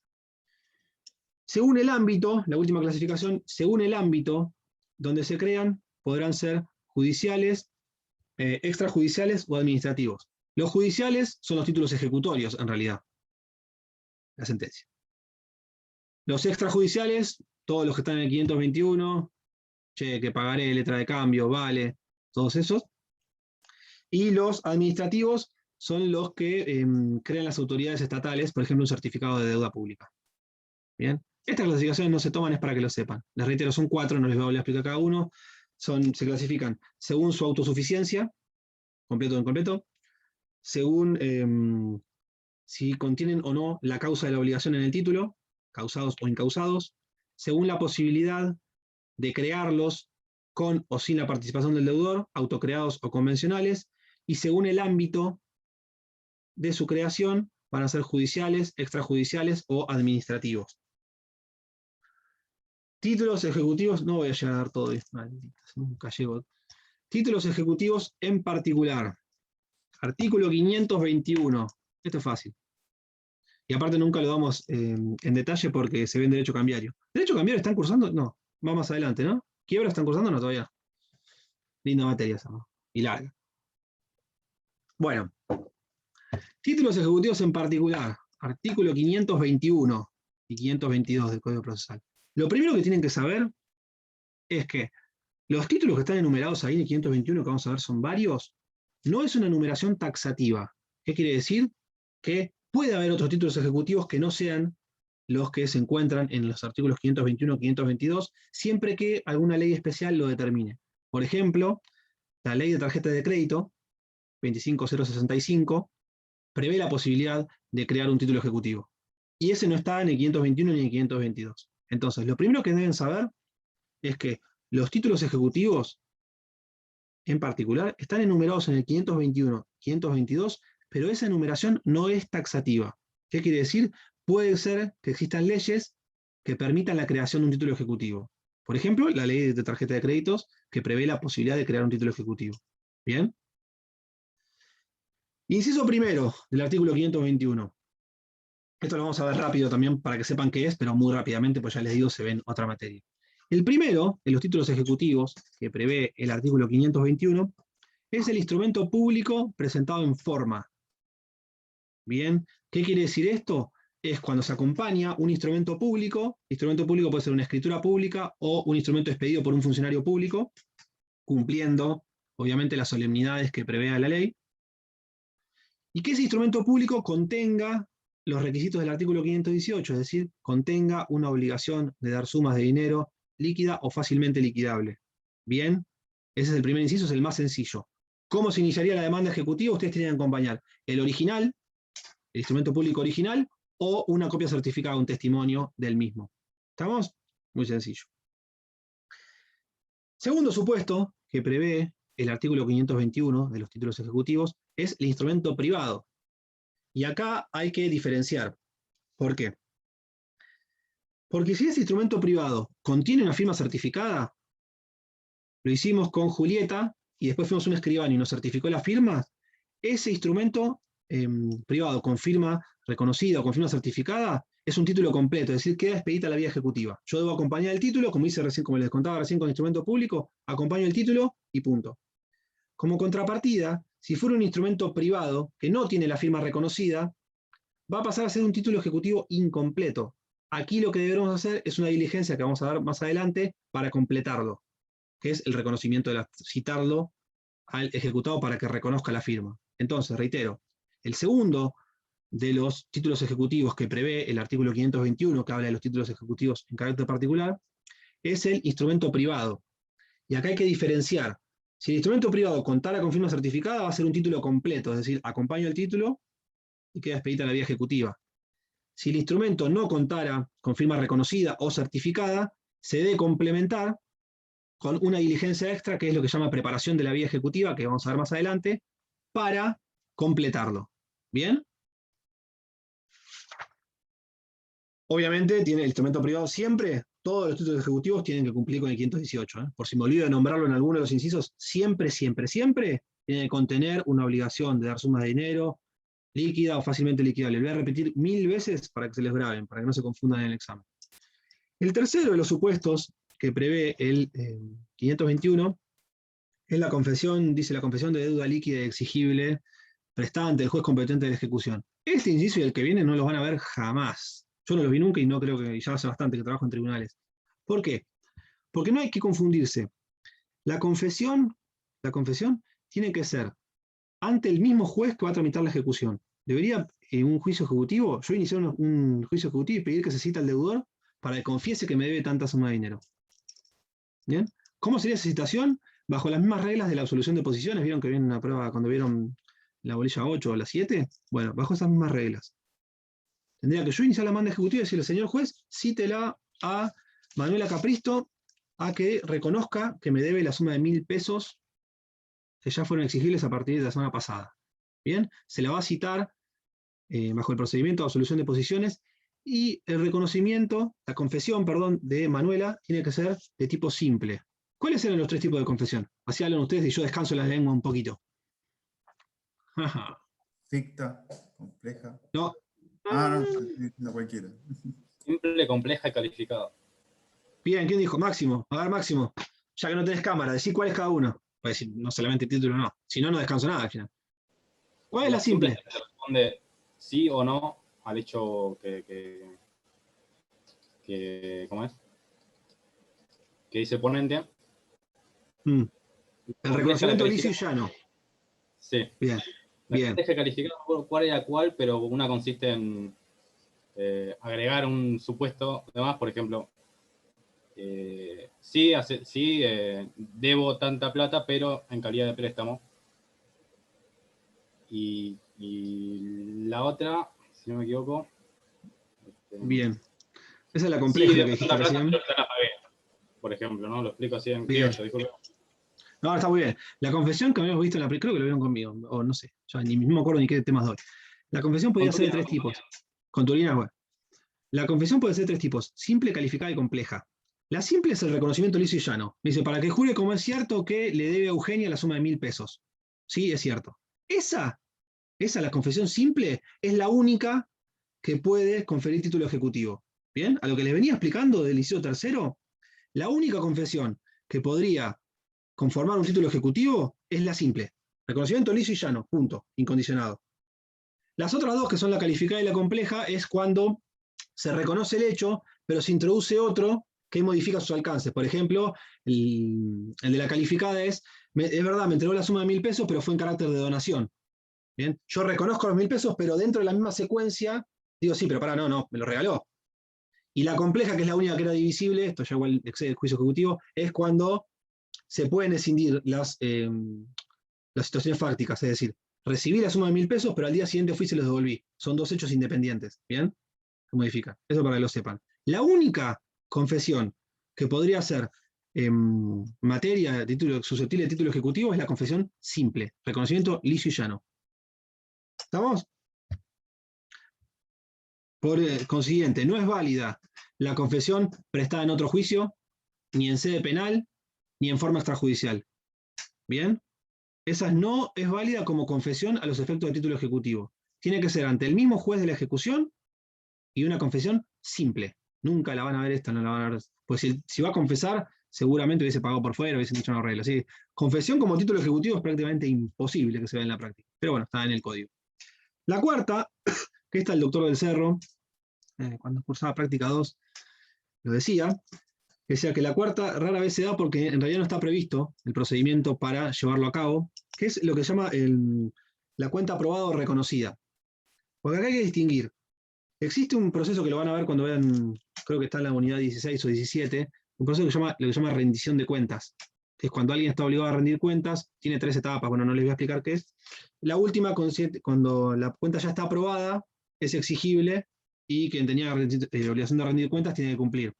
Según el ámbito, la última clasificación, según el ámbito donde se crean, podrán ser judiciales, extrajudiciales o administrativos. Los judiciales son los títulos ejecutorios, en realidad. la sentencia. Los extrajudiciales, todos los que están en el 521, cheque, pagaré, letra de cambio, vale, todos esos. Y los administrativos son los que crean las autoridades estatales, por ejemplo, un certificado de deuda pública. Bien, estas clasificaciones no se toman, es para que lo sepan. Les reitero, son 4, no les voy a volver a explicar cada uno. Se clasifican según su autosuficiencia, completo o incompleto, según si contienen o no la causa de la obligación en el título, causados o incausados, según la posibilidad de crearlos con o sin la participación del deudor, autocreados o convencionales, y según el ámbito de su creación, van a ser judiciales, extrajudiciales o administrativos. Títulos ejecutivos, no voy a llegar a dar todo, malditas, nunca llego. Títulos ejecutivos en particular. Artículo 521. Esto es fácil. Y aparte nunca lo damos en detalle porque se ve en derecho cambiario. ¿Derecho cambiario están cursando? No, va más adelante, ¿no? ¿Quiebra están cursando? No, todavía. Linda materia esa, ¿no? Y larga. Bueno. Títulos ejecutivos en particular. Artículo 521 y 522 del Código Procesal. Lo primero que tienen que saber es que los títulos que están enumerados ahí en el 521, que vamos a ver son varios, no es una numeración taxativa. ¿Qué quiere decir? Que puede haber otros títulos ejecutivos que no sean los que se encuentran en los artículos 521 y 522, siempre que alguna ley especial lo determine. Por ejemplo, la ley de tarjeta de crédito, 25065, prevé la posibilidad de crear un título ejecutivo. Y ese no está en el 521 ni en el 522. Entonces, lo primero que deben saber es que los títulos ejecutivos, en particular, están enumerados en el 521, 522, pero esa enumeración no es taxativa. ¿Qué quiere decir? Puede ser que existan leyes que permitan la creación de un título ejecutivo. Por ejemplo, la ley de tarjeta de créditos que prevé la posibilidad de crear un título ejecutivo. ¿Bien? Inciso primero del artículo 521. Esto lo vamos a ver rápido también para que sepan qué es, pero muy rápidamente, pues ya les digo, se ve en otra materia. El primero, de los títulos ejecutivos, que prevé el artículo 521, es el instrumento público presentado en forma. Bien, ¿qué quiere decir esto? Es cuando se acompaña un instrumento público puede ser una escritura pública o un instrumento expedido por un funcionario público, cumpliendo, obviamente, las solemnidades que prevea la ley, y que ese instrumento público contenga los requisitos del artículo 518, es decir, contenga una obligación de dar sumas de dinero líquida o fácilmente liquidable. Bien, ese es el primer inciso, es el más sencillo. ¿Cómo se iniciaría la demanda ejecutiva? Ustedes tienen que acompañar el original, el instrumento público original, o una copia certificada, un testimonio del mismo. ¿Estamos? Muy sencillo. Segundo supuesto que prevé el artículo 521 de los títulos ejecutivos es el instrumento privado. Y acá hay que diferenciar. ¿Por qué? Porque si ese instrumento privado contiene una firma certificada, lo hicimos con Julieta, y después fuimos a un escribano y nos certificó la firma, ese instrumento privado con firma reconocida o con firma certificada es un título completo, es decir, queda expedita la vía ejecutiva. Yo debo acompañar el título, como hice recién, como les contaba recién con el instrumento público, acompaño el título y punto. Como contrapartida, si fuera un instrumento privado que no tiene la firma reconocida, va a pasar a ser un título ejecutivo incompleto. Aquí lo que debemos hacer es una diligencia que vamos a ver más adelante para completarlo, que es el reconocimiento de citarlo al ejecutado para que reconozca la firma. Entonces, reitero, el segundo de los títulos ejecutivos que prevé el artículo 521, que habla de los títulos ejecutivos en carácter particular, es el instrumento privado. Y acá hay que diferenciar. Si el instrumento privado contara con firma certificada, va a ser un título completo, es decir, acompaño el título y queda expedita la vía ejecutiva. Si el instrumento no contara con firma reconocida o certificada, se debe complementar con una diligencia extra, que es lo que se llama preparación de la vía ejecutiva, que vamos a ver más adelante, para completarlo. ¿Bien? Obviamente, tiene el instrumento privado siempre, todos los títulos ejecutivos tienen que cumplir con el 518. Por si me olvido de nombrarlo en alguno de los incisos, siempre, siempre, siempre tiene que contener una obligación de dar sumas de dinero líquida o fácilmente liquidable. Lo voy a repetir 1000 veces para que se les graben, para que no se confundan en el examen. El tercero de los supuestos que prevé el 521 es la confesión, dice la confesión de deuda líquida y exigible prestada ante el juez competente de ejecución. Este inciso y el que viene no los van a ver jamás. Yo no los vi nunca y no creo que, ya hace bastante que trabajo en tribunales. ¿Por qué? Porque no hay que confundirse. La confesión tiene que ser ante el mismo juez que va a tramitar la ejecución. Debería, en un juicio ejecutivo, yo iniciar un juicio ejecutivo y pedir que se cite al deudor para que confiese que me debe tanta suma de dinero. ¿Bien? ¿Cómo sería esa citación? Bajo las mismas reglas de la absolución de posiciones. ¿Vieron que viene una prueba cuando vieron la bolilla 8 o la 7? Bueno, bajo esas mismas reglas. Tendría que yo iniciar la demanda ejecutiva y decirle, señor juez, cítela a Manuela Capristo a que reconozca que me debe la suma de 1.000 pesos que ya fueron exigibles a partir de la semana pasada. Bien, se la va a citar bajo el procedimiento de absolución de posiciones y el reconocimiento, la confesión, perdón, de Manuela tiene que ser de tipo simple. ¿Cuáles eran los 3 tipos de confesión? Así hablan ustedes y yo descanso la lengua un poquito. Ficta, compleja. No. No cualquiera. Simple, compleja y calificada. Bien, ¿quién dijo? Máximo. A ver, Máximo. Ya que no tenés cámara, decí cuál es cada uno. Puede decir, no solamente título, no. Si no, no descanso nada al final. ¿Cuál es la simple? Se responde sí o no al hecho ¿cómo es? Que dice ponente. El reconocimiento licio y llano. Sí. Bien. La Bien. compleja y calificada, no recuerdo cuál era cuál, pero una consiste en agregar un supuesto de más, por ejemplo, debo tanta plata, pero en calidad de préstamo. Y la otra, si no me equivoco. Bien. Esa es la compleja Sí, que debo dijiste tanta plata, recién. pero ya la pagué. Por ejemplo, ¿no? Lo explico así en Bien. criollo, disculpe. No, está muy bien. La confesión que habíamos visto en la creo que lo vieron conmigo, o no sé, ya ni me acuerdo ni qué temas doy. La confesión podía ser de 3 tipos. Con Turina, bueno. La confesión puede ser de 3 tipos: simple, calificada y compleja. La simple es el reconocimiento liso y llano. Me dice, para que jure como es cierto que le debe a Eugenia la suma de 1.000 pesos. Sí, es cierto. Esa, la confesión simple, es la única que puede conferir título ejecutivo. ¿Bien? A lo que les venía explicando del inciso tercero, la única confesión que podría conformar un título ejecutivo es la simple. Reconocimiento liso y llano, punto, incondicionado. Las otras 2, que son la calificada y la compleja, es cuando se reconoce el hecho, pero se introduce otro que modifica sus alcances. Por ejemplo, el de la calificada es verdad, me entregó la suma de 1.000 pesos, pero fue en carácter de donación. ¿Bien? Yo reconozco los 1.000 pesos, pero dentro de la misma secuencia, digo, sí, pero pará, no, me lo regaló. Y la compleja, que es la única que era divisible, esto ya igual excede el juicio ejecutivo, es cuando se pueden escindir las situaciones fácticas, es decir, recibí la suma de 1.000 pesos, pero al día siguiente fui y se los devolví. Son 2 hechos independientes, ¿bien? Se modifica. Eso para que lo sepan. La única confesión que podría ser materia susceptible de título ejecutivo es la confesión simple, reconocimiento liso y llano. ¿Estamos? Por consiguiente, no es válida la confesión prestada en otro juicio, ni en sede penal, ni en forma extrajudicial. ¿Bien? Esa no es válida como confesión a los efectos de título ejecutivo. Tiene que ser ante el mismo juez de la ejecución y una confesión simple. Nunca la van a ver esta, no la van a ver. Pues si va a confesar, seguramente hubiese pagado por fuera, hubiese dicho una regla. Así, confesión como título ejecutivo es prácticamente imposible que se vea en la práctica. Pero bueno, está en el código. La cuarta, que está el doctor del Cerro, cuando cursaba práctica 2, lo decía que la cuarta rara vez se da porque en realidad no está previsto el procedimiento para llevarlo a cabo, que es lo que se llama la cuenta aprobada o reconocida. Porque acá hay que distinguir. Existe un proceso que lo van a ver cuando vean, creo que está en la unidad 16 o 17, un proceso que lo que se llama rendición de cuentas, que es cuando alguien está obligado a rendir cuentas, tiene 3 etapas, bueno, no les voy a explicar qué es. La última, cuando la cuenta ya está aprobada, es exigible y quien tenía obligación de rendir cuentas tiene que cumplir.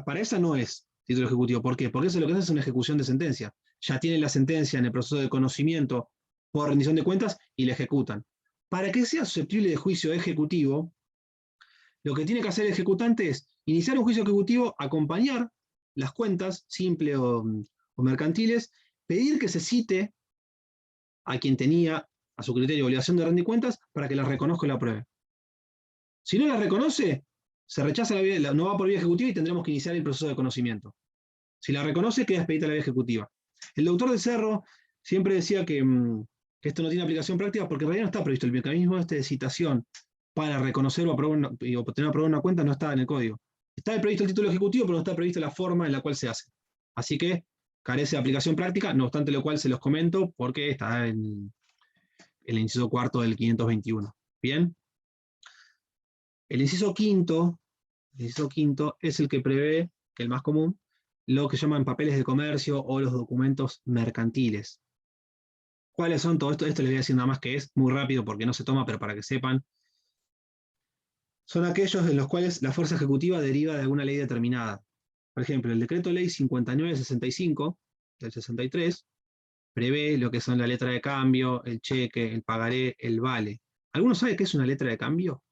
Para esa no es título ejecutivo. ¿Por qué? Porque eso lo que hace es una ejecución de sentencia. Ya tienen la sentencia en el proceso de conocimiento por rendición de cuentas y la ejecutan. Para que sea susceptible de juicio ejecutivo, lo que tiene que hacer el ejecutante es iniciar un juicio ejecutivo, acompañar las cuentas, simple o mercantiles, pedir que se cite a quien tenía, a su criterio, obligación de rendir cuentas para que las reconozca y la apruebe. Si no las reconoce, se rechaza no va por vía ejecutiva y tendremos que iniciar el proceso de conocimiento. Si la reconoce, queda expedita la vía ejecutiva. El doctor de Cerro siempre decía que que esto no tiene aplicación práctica porque en realidad no está previsto. El mecanismo de citación para reconocer o aprobar y obtener o aprobar una cuenta no está en el código. Está previsto el título ejecutivo, pero no está prevista la forma en la cual se hace. Así que carece de aplicación práctica, no obstante lo cual se los comento porque está en el inciso cuarto del 521. ¿Bien? El inciso quinto es el que prevé, que el más común, lo que llaman papeles de comercio o los documentos mercantiles. ¿Cuáles son todo esto? Esto les voy a decir nada más que es muy rápido porque no se toma, pero para que sepan. Son aquellos en los cuales la fuerza ejecutiva deriva de alguna ley determinada. Por ejemplo, el decreto ley 5965 del 63 prevé lo que son la letra de cambio, el cheque, el pagaré, el vale. ¿Alguno sabe qué es una letra de cambio?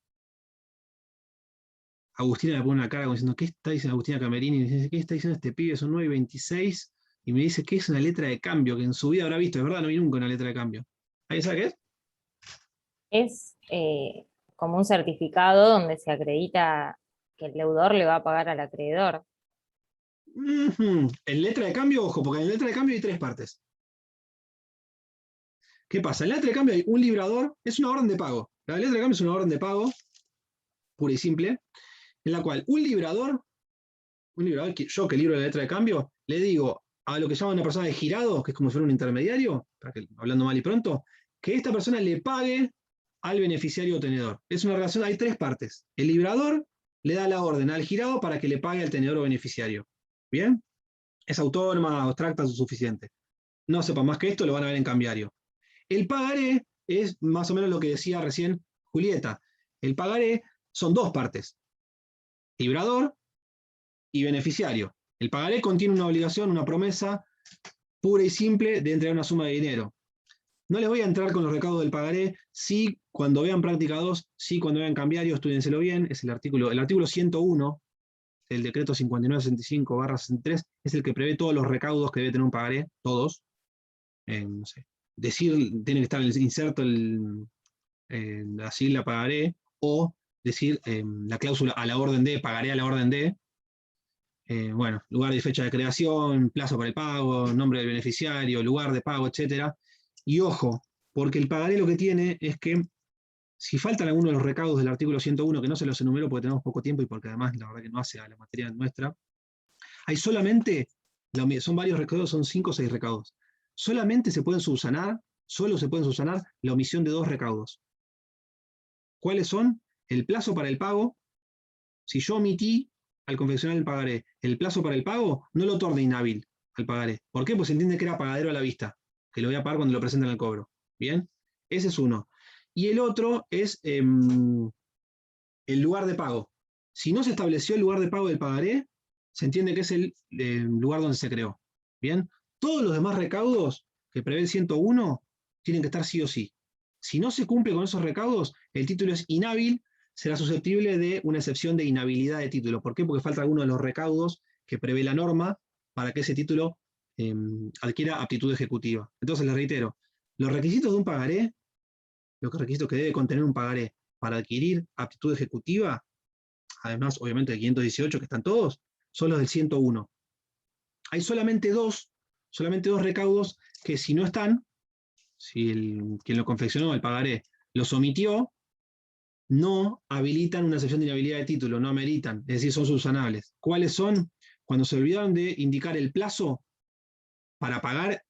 Agustina me pone una cara como diciendo, ¿qué está diciendo Agustina Camerini? Y dice, ¿qué está diciendo este pibe? Son 9:26 y me dice que es una letra de cambio, que en su vida habrá visto. Es verdad, no vi nunca una letra de cambio. ¿Alguien sabe qué es? Es como un certificado donde se acredita que el deudor le va a pagar al acreedor. En letra de cambio, ojo, porque en letra de cambio hay tres partes. ¿Qué pasa? En letra de cambio hay un librador, es una orden de pago. La letra de cambio es una orden de pago, pura y simple, en la cual un librador, yo que libro la letra de cambio, le digo a lo que llama una persona de girado, que es como si fuera un intermediario, hablando mal y pronto, que esta persona le pague al beneficiario o tenedor. Es una relación, hay tres partes. El librador le da la orden al girado para que le pague al tenedor o beneficiario. ¿Bien? Es autónoma, abstracta, suficiente. No sepan más que esto, lo van a ver en cambiario. El pagaré es más o menos lo que decía recién Julieta. El pagaré son dos partes. Librador y beneficiario. El pagaré contiene una obligación, una promesa pura y simple de entregar una suma de dinero. No les voy a entrar con los recaudos del pagaré, sí cuando vean práctica 2, sí cuando vean cambiario, estudienselo bien, es el artículo 101 del decreto 5965/63, es el que prevé todos los recaudos que debe tener un pagaré, todos. No sé, tiene que estar inserto la sigla pagaré, o decir la cláusula a la orden de, pagaré a la orden de, bueno, lugar y fecha de creación, plazo para el pago, nombre del beneficiario, lugar de pago, etc. Y ojo, porque el pagaré lo que tiene es que si faltan algunos de los recaudos del artículo 101, que no se los enumero porque tenemos poco tiempo y porque además la verdad que no hace a la materia nuestra, hay solamente, son varios recaudos, son 5 o 6 recaudos. Solamente se pueden subsanar, solo se pueden subsanar la omisión de 2 recaudos. ¿Cuáles son? El plazo para el pago. Si yo omití al confeccionar el pagaré el plazo para el pago, no lo torne inhábil al pagaré. ¿Por qué? Pues se entiende que era pagadero a la vista, que lo voy a pagar cuando lo presenten al cobro. ¿Bien? Ese es uno. Y el otro es el lugar de pago. Si no se estableció el lugar de pago del pagaré, se entiende que es el lugar donde se creó. ¿Bien? Todos los demás recaudos que prevé el 101 tienen que estar sí o sí. Si no se cumple con esos recaudos, el título es inhábil, será susceptible de una excepción de inhabilidad de título. ¿Por qué? Porque falta alguno de los recaudos que prevé la norma para que ese título adquiera aptitud ejecutiva. Entonces, les reitero, los requisitos de un pagaré, los requisitos que debe contener un pagaré para adquirir aptitud ejecutiva, además, obviamente, del 518, que están todos, son los del 101. Hay solamente dos recaudos que si no están, si quien lo confeccionó, el pagaré, los omitió, no habilitan una excepción de inhabilidad de título, no ameritan, es decir, son subsanables. ¿Cuáles son? Cuando se olvidaron de indicar el plazo para pagar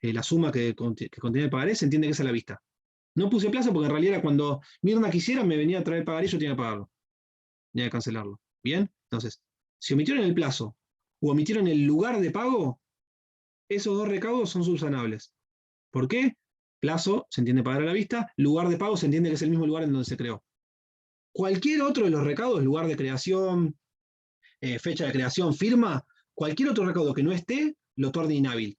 la suma que contiene el pagaré, se entiende que es a la vista. No puse plazo porque en realidad era cuando Mirna quisiera, me venía a traer el pagaré y yo tenía que pagarlo. Tenía que cancelarlo. ¿Bien? Entonces, si omitieron el plazo o omitieron el lugar de pago, esos dos recaudos son subsanables. ¿Por qué? Plazo se entiende pagar a la vista, lugar de pago se entiende que es el mismo lugar en donde se creó. Cualquier otro de los recaudos, lugar de creación, fecha de creación, firma, cualquier otro recaudo que no esté, lo torna inhábil.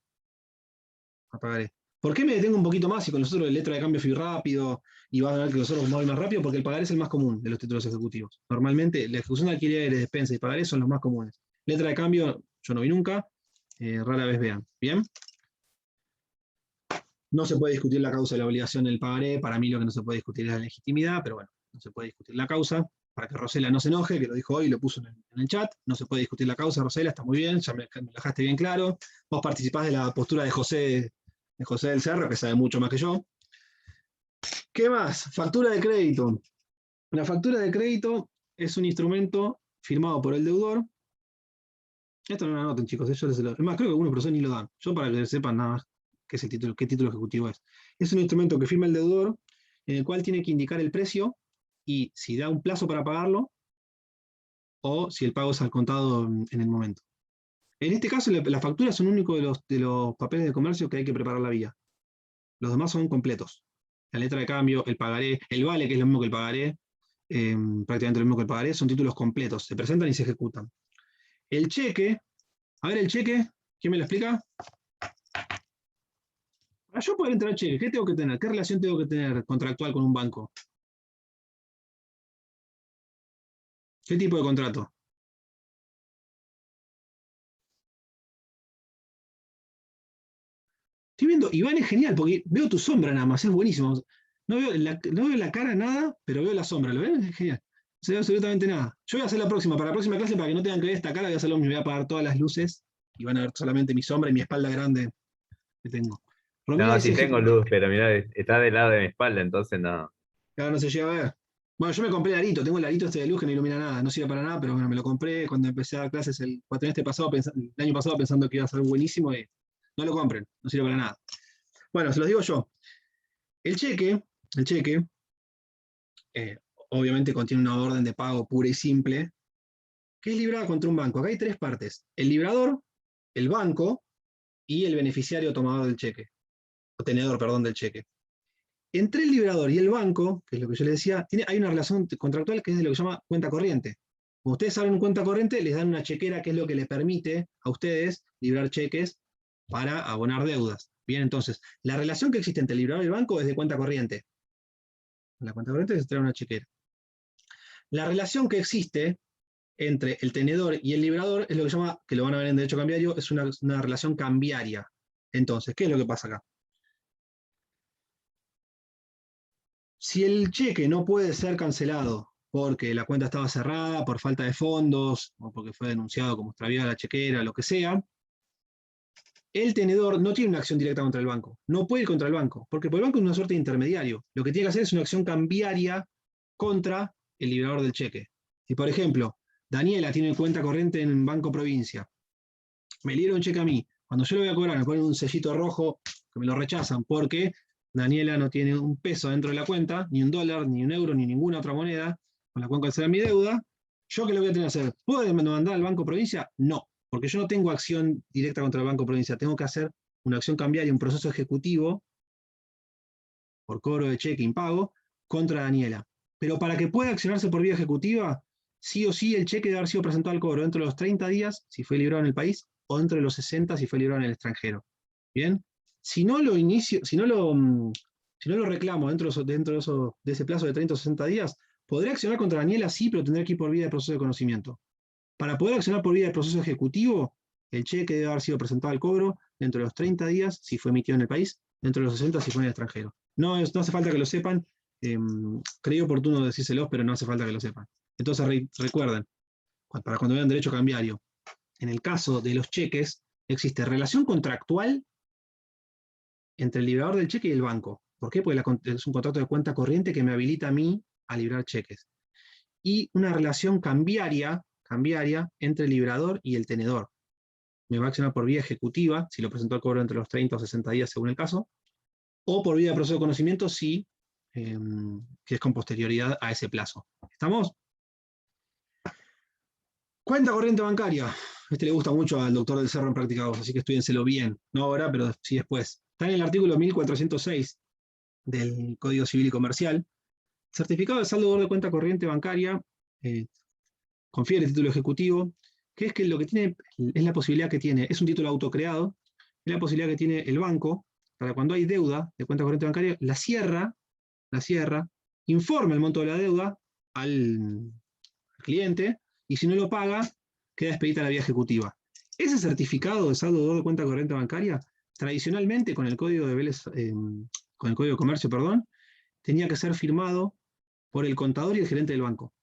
Apagaré. ¿Por qué me detengo un poquito más y con nosotros la letra de cambio fui rápido y vas a ver que nosotros vamos más rápido? Porque el pagaré es el más común de los títulos ejecutivos. Normalmente la ejecución de alquileres, despensa y pagaré son los más comunes. Letra de cambio yo no vi nunca, rara vez vean. ¿Bien? No se puede discutir la causa de la obligación del pagaré. Para mí lo que no se puede discutir es la legitimidad, pero bueno, no se puede discutir la causa. Para que Rosela no se enoje, que lo dijo hoy, lo puso en el chat. No se puede discutir la causa, Rosela, está muy bien, ya me lo dejaste bien claro. Vos participás de la postura de José de José del Cerro, que sabe mucho más que yo. ¿Qué más? Factura de crédito. La factura de crédito es un instrumento firmado por el deudor. Esto no lo anoten, chicos. Es más, creo que algunos profesores ni lo dan. Yo para que sepan nada más qué es el título, qué título ejecutivo es. Es un instrumento que firma el deudor, en el cual tiene que indicar el precio y si da un plazo para pagarlo, o si el pago es al contado en el momento. En este caso, las facturas son únicos de los papeles de comercio que hay que preparar la vía. Los demás son completos. La letra de cambio, el pagaré, el vale, que es lo mismo que el pagaré, prácticamente lo mismo que el pagaré, son títulos completos, se presentan y se ejecutan. El cheque, a ver el cheque, ¿quién me lo explica? Para yo poder entrar al cheque, ¿qué tengo que tener? ¿Qué relación tengo que tener contractual con un banco? ¿Qué tipo de contrato? Estoy viendo, Iván es genial, porque veo tu sombra nada más, es buenísimo. No veo la cara nada, pero veo la sombra, ¿lo ven? Es genial. No se ve absolutamente nada. Yo voy a hacer la próxima, para la próxima clase, para que no tengan que ver esta cara, voy a hacerlo mismo, voy a apagar todas las luces y van a ver solamente mi sombra y mi espalda grande que tengo. Romina No, dice sí tengo luz, pero mirá, está del lado de mi espalda, entonces no. que ahora no se llega a ver. Bueno, yo me compré el arito, tengo el arito este de luz que no ilumina nada, no sirve para nada, pero bueno, me lo compré cuando empecé a dar clases el cuatrimestre pasado, el año pasado pensando que iba a ser buenísimo y no lo compren, no sirve para nada. Bueno, se los digo yo. El cheque, obviamente contiene una orden de pago pura y simple, que es librada contra un banco. Acá hay tres partes: el librador, el banco y el beneficiario tomador del cheque, o tenedor, perdón, del cheque. Entre el librador y el banco, que es lo que yo les decía, hay una relación contractual que es de lo que se llama cuenta corriente. Como ustedes abren cuenta corriente, les dan una chequera que es lo que les permite a ustedes librar cheques para abonar deudas. Bien, entonces, la relación que existe entre el librador y el banco es de cuenta corriente. En la cuenta corriente se trae una chequera. La relación que existe entre el tenedor y el librador es lo que se llama, que lo van a ver en derecho cambiario, es una relación cambiaria. Entonces, ¿qué es lo que pasa acá? Si el cheque no puede ser cancelado porque la cuenta estaba cerrada, por falta de fondos, o porque fue denunciado como extraviada la chequera, lo que sea, el tenedor no tiene una acción directa contra el banco. No puede ir contra el banco, porque el banco es una suerte de intermediario. Lo que tiene que hacer es una acción cambiaria contra el librador del cheque. Si, por ejemplo, Daniela tiene cuenta corriente en Banco Provincia, me libra un cheque a mí, cuando yo lo voy a cobrar me ponen un sellito rojo que me lo rechazan porque Daniela no tiene un peso dentro de la cuenta, ni un dólar, ni un euro, ni ninguna otra moneda con la cual cancelar mi deuda. ¿Yo qué lo voy a tener que hacer? ¿Puedo demandar al Banco Provincia? No, porque yo no tengo acción directa contra el Banco Provincia, tengo que hacer una acción cambiaria, un proceso ejecutivo por cobro de cheque impago contra Daniela. Pero para que pueda accionarse por vía ejecutiva, sí o sí el cheque debe haber sido presentado al cobro dentro de los 30 días, si fue librado en el país, o dentro de los 60 si fue librado en el extranjero. ¿Bien? Si no lo reclamo dentro de ese plazo de 30 o 60 días, podré accionar contra Daniela, sí, pero tendré que ir por vía de proceso de conocimiento. Para poder accionar por vía de proceso ejecutivo, el cheque debe haber sido presentado al cobro dentro de los 30 días si fue emitido en el país, dentro de los 60 si fue en el extranjero. No hace falta que lo sepan, creí oportuno decírselos, pero no hace falta que lo sepan. Entonces recuerden, para cuando vean derecho cambiario, en el caso de los cheques, existe relación contractual entre el librador del cheque y el banco. ¿Por qué? Porque es un contrato de cuenta corriente que me habilita a mí a librar cheques. Y una relación cambiaria entre el librador y el tenedor. Me va a accionar por vía ejecutiva, si lo presentó al cobro entre los 30 o 60 días según el caso, o por vía de proceso de conocimiento si que es con posterioridad a ese plazo. ¿Estamos? Cuenta corriente bancaria. Este le gusta mucho al doctor del Cerro en Práctica 2, así que estudienselo bien. No ahora, pero sí después. Está en el artículo 1406 del Código Civil y Comercial. Certificado de saldo de cuenta corriente bancaria, confiere el título ejecutivo, que es que lo que tiene, es la posibilidad que tiene, es un título autocreado, es la posibilidad que tiene el banco, para cuando hay deuda de cuenta corriente bancaria, la cierra, informa el monto de la deuda al cliente, y si no lo paga, queda expedita la vía ejecutiva. Ese certificado de saldo de cuenta corriente bancaria, tradicionalmente con el Código de Vélez, con el Código de Comercio, perdón, tenía que ser firmado por el contador y el gerente del banco.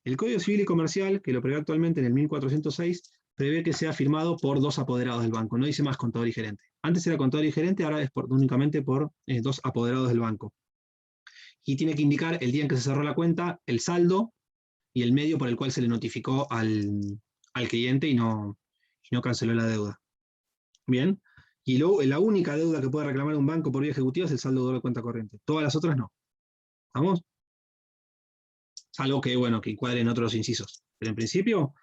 El Código Civil y Comercial, que lo prevé actualmente en el 1406, prevé que sea firmado por 2 apoderados del banco. No dice más contador y gerente. Antes era contador y gerente, ahora es únicamente por 2 apoderados del banco. Y tiene que indicar el día en que se cerró la cuenta, el saldo y el medio por el cual se le notificó al cliente y no canceló la deuda. Bien. Y la única deuda que puede reclamar un banco por vía ejecutiva es el saldo de cuenta corriente. Todas las otras no. ¿Vamos? Salvo que, bueno, que encuadren otros incisos. Pero en principio,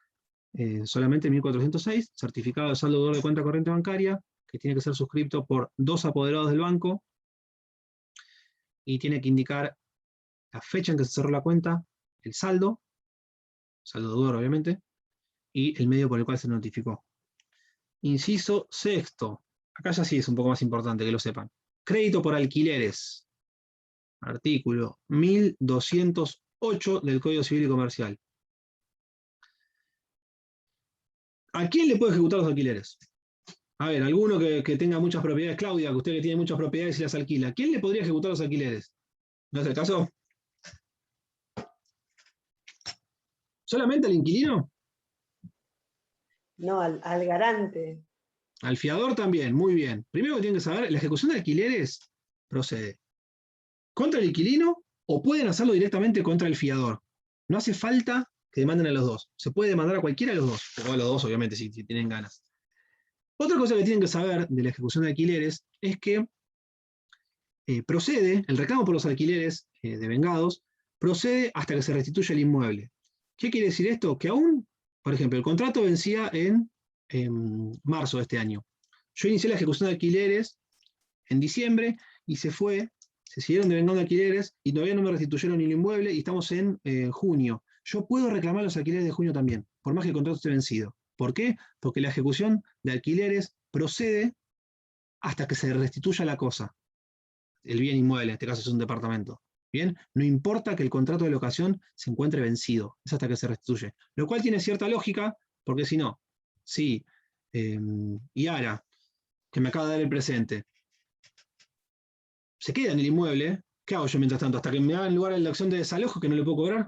solamente 1406, certificado de saldo de cuenta corriente bancaria, que tiene que ser suscrito por 2 apoderados del banco, y tiene que indicar la fecha en que se cerró la cuenta, el saldo deudor obviamente, y el medio por el cual se notificó. Inciso sexto. Acá ya sí es un poco más importante que lo sepan. Crédito por alquileres. Artículo 1208 del Código Civil y Comercial. ¿A quién le puede ejecutar los alquileres? A ver, alguno que tenga muchas propiedades, Claudia, que usted que tiene muchas propiedades y las alquila, ¿quién le podría ejecutar los alquileres? ¿No es el caso? ¿Solamente al inquilino? No, al garante. Al fiador también, muy bien. Primero que tienen que saber, la ejecución de alquileres procede contra el inquilino o pueden hacerlo directamente contra el fiador. No hace falta que demanden a los dos. Se puede demandar a cualquiera de los dos, o a los dos obviamente si tienen ganas. Otra cosa que tienen que saber de la ejecución de alquileres es que procede, el reclamo por los alquileres devengados, procede hasta que se restituya el inmueble. ¿Qué quiere decir esto? Que aún, por ejemplo, el contrato vencía en marzo de este año. Yo inicié la ejecución de alquileres en diciembre y se siguieron devengando alquileres y todavía no me restituyeron el inmueble y estamos en junio. Yo puedo reclamar los alquileres de junio también, por más que el contrato esté vencido. ¿Por qué? Porque la ejecución de alquileres procede hasta que se restituya la cosa. El bien inmueble, en este caso es un departamento. Bien, no importa que el contrato de locación se encuentre vencido, es hasta que se restituye. Lo cual tiene cierta lógica, porque si no, si Yara, que me acaba de dar el presente, se queda en el inmueble, ¿qué hago yo mientras tanto? ¿Hasta que me hagan lugar en la acción de desalojo que no le puedo cobrar?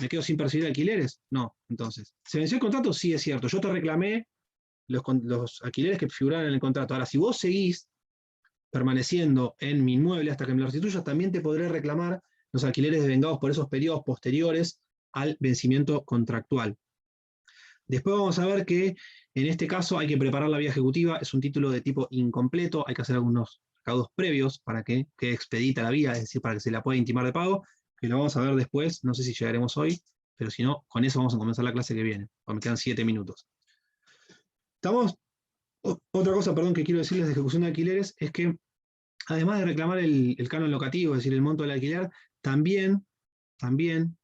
¿Me quedo sin percibir alquileres? No, entonces. ¿Se venció el contrato? Sí, es cierto. Yo te reclamé los alquileres que figuraban en el contrato. Ahora, si vos seguís permaneciendo en mi inmueble hasta que me lo restituyas, también te podré reclamar los alquileres devengados por esos periodos posteriores al vencimiento contractual. Después vamos a ver que en este caso hay que preparar la vía ejecutiva, es un título de tipo incompleto, hay que hacer algunos recaudos previos para que quede expedita la vía, es decir, para que se la pueda intimar de pago, que lo vamos a ver después, no sé si llegaremos hoy, pero si no, con eso vamos a comenzar la clase que viene, porque me quedan 7 minutos. ¿Estamos? Otra cosa, perdón, que quiero decirles de ejecución de alquileres es que, además de reclamar el canon locativo, es decir, el monto del alquiler, también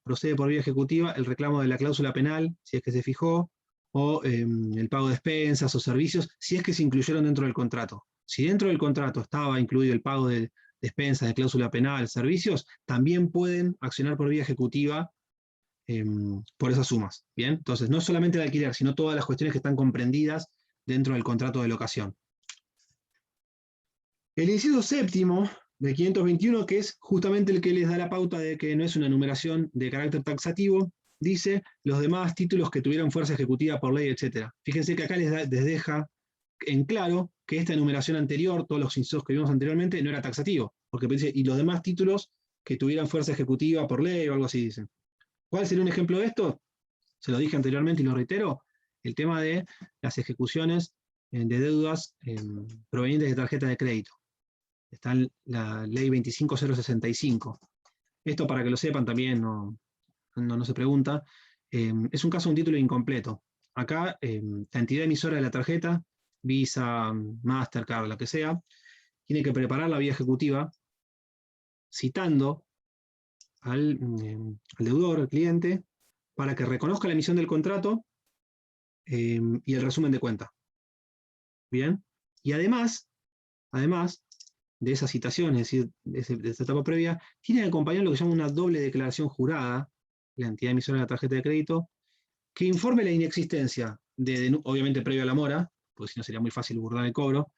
procede por vía ejecutiva el reclamo de la cláusula penal, si es que se fijó, o el pago de expensas o servicios, si es que se incluyeron dentro del contrato. Si dentro del contrato estaba incluido el pago de expensas, de cláusula penal, servicios, también pueden accionar por vía ejecutiva por esas sumas. ¿Bien? Entonces, no solamente el alquiler, sino todas las cuestiones que están comprendidas dentro del contrato de locación. El inciso séptimo del 521, que es justamente el que les da la pauta de que no es una numeración de carácter taxativo, dice los demás títulos que tuvieron fuerza ejecutiva por ley, etc. Fíjense que acá les deja en claro que esta enumeración anterior, todos los incisos que vimos anteriormente, no era taxativo, porque dice, y los demás títulos que tuvieran fuerza ejecutiva por ley o algo así, dicen. ¿Cuál sería un ejemplo de esto? Se lo dije anteriormente y lo reitero, el tema de las ejecuciones de deudas provenientes de tarjeta de crédito. Está en la ley 25065. Esto, para que lo sepan, también no se pregunta. Es un caso de un título incompleto. Acá, la entidad emisora de la tarjeta, Visa, Mastercard, la que sea, tiene que preparar la vía ejecutiva citando al deudor, al cliente, para que reconozca la emisión del contrato y el resumen de cuenta. Bien. Y además de esa citación, es decir, de esa etapa previa, tiene que acompañar lo que se llama una doble declaración jurada, la entidad emisora de la tarjeta de crédito, que informe la inexistencia, obviamente previo a la mora, porque si no sería muy fácil burlar el cobro,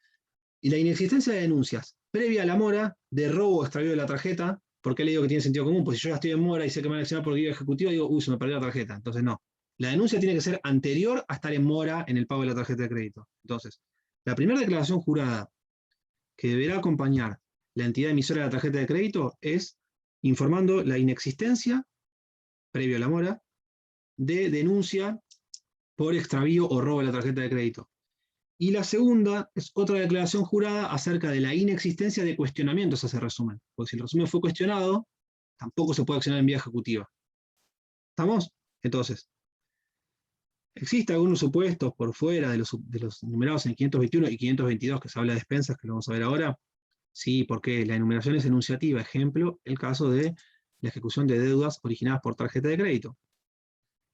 y la inexistencia de denuncias previa a la mora de robo o extravío de la tarjeta. ¿Por qué le digo que tiene sentido común? Pues si yo ya estoy en mora y sé que me van a accionar por guía ejecutiva, digo, uy, se me perdió la tarjeta. Entonces no. La denuncia tiene que ser anterior a estar en mora en el pago de la tarjeta de crédito. Entonces, la primera declaración jurada que deberá acompañar la entidad emisora de la tarjeta de crédito es informando la inexistencia, previo a la mora, de denuncia por extravío o robo de la tarjeta de crédito. Y la segunda es otra declaración jurada acerca de la inexistencia de cuestionamientos a ese resumen. Porque si el resumen fue cuestionado, tampoco se puede accionar en vía ejecutiva. ¿Estamos? Entonces, existen algunos supuestos por fuera de los enumerados en 521 y 522 que se habla de expensas, que lo vamos a ver ahora. Sí, porque la enumeración es enunciativa. Ejemplo, el caso de la ejecución de deudas originadas por tarjeta de crédito.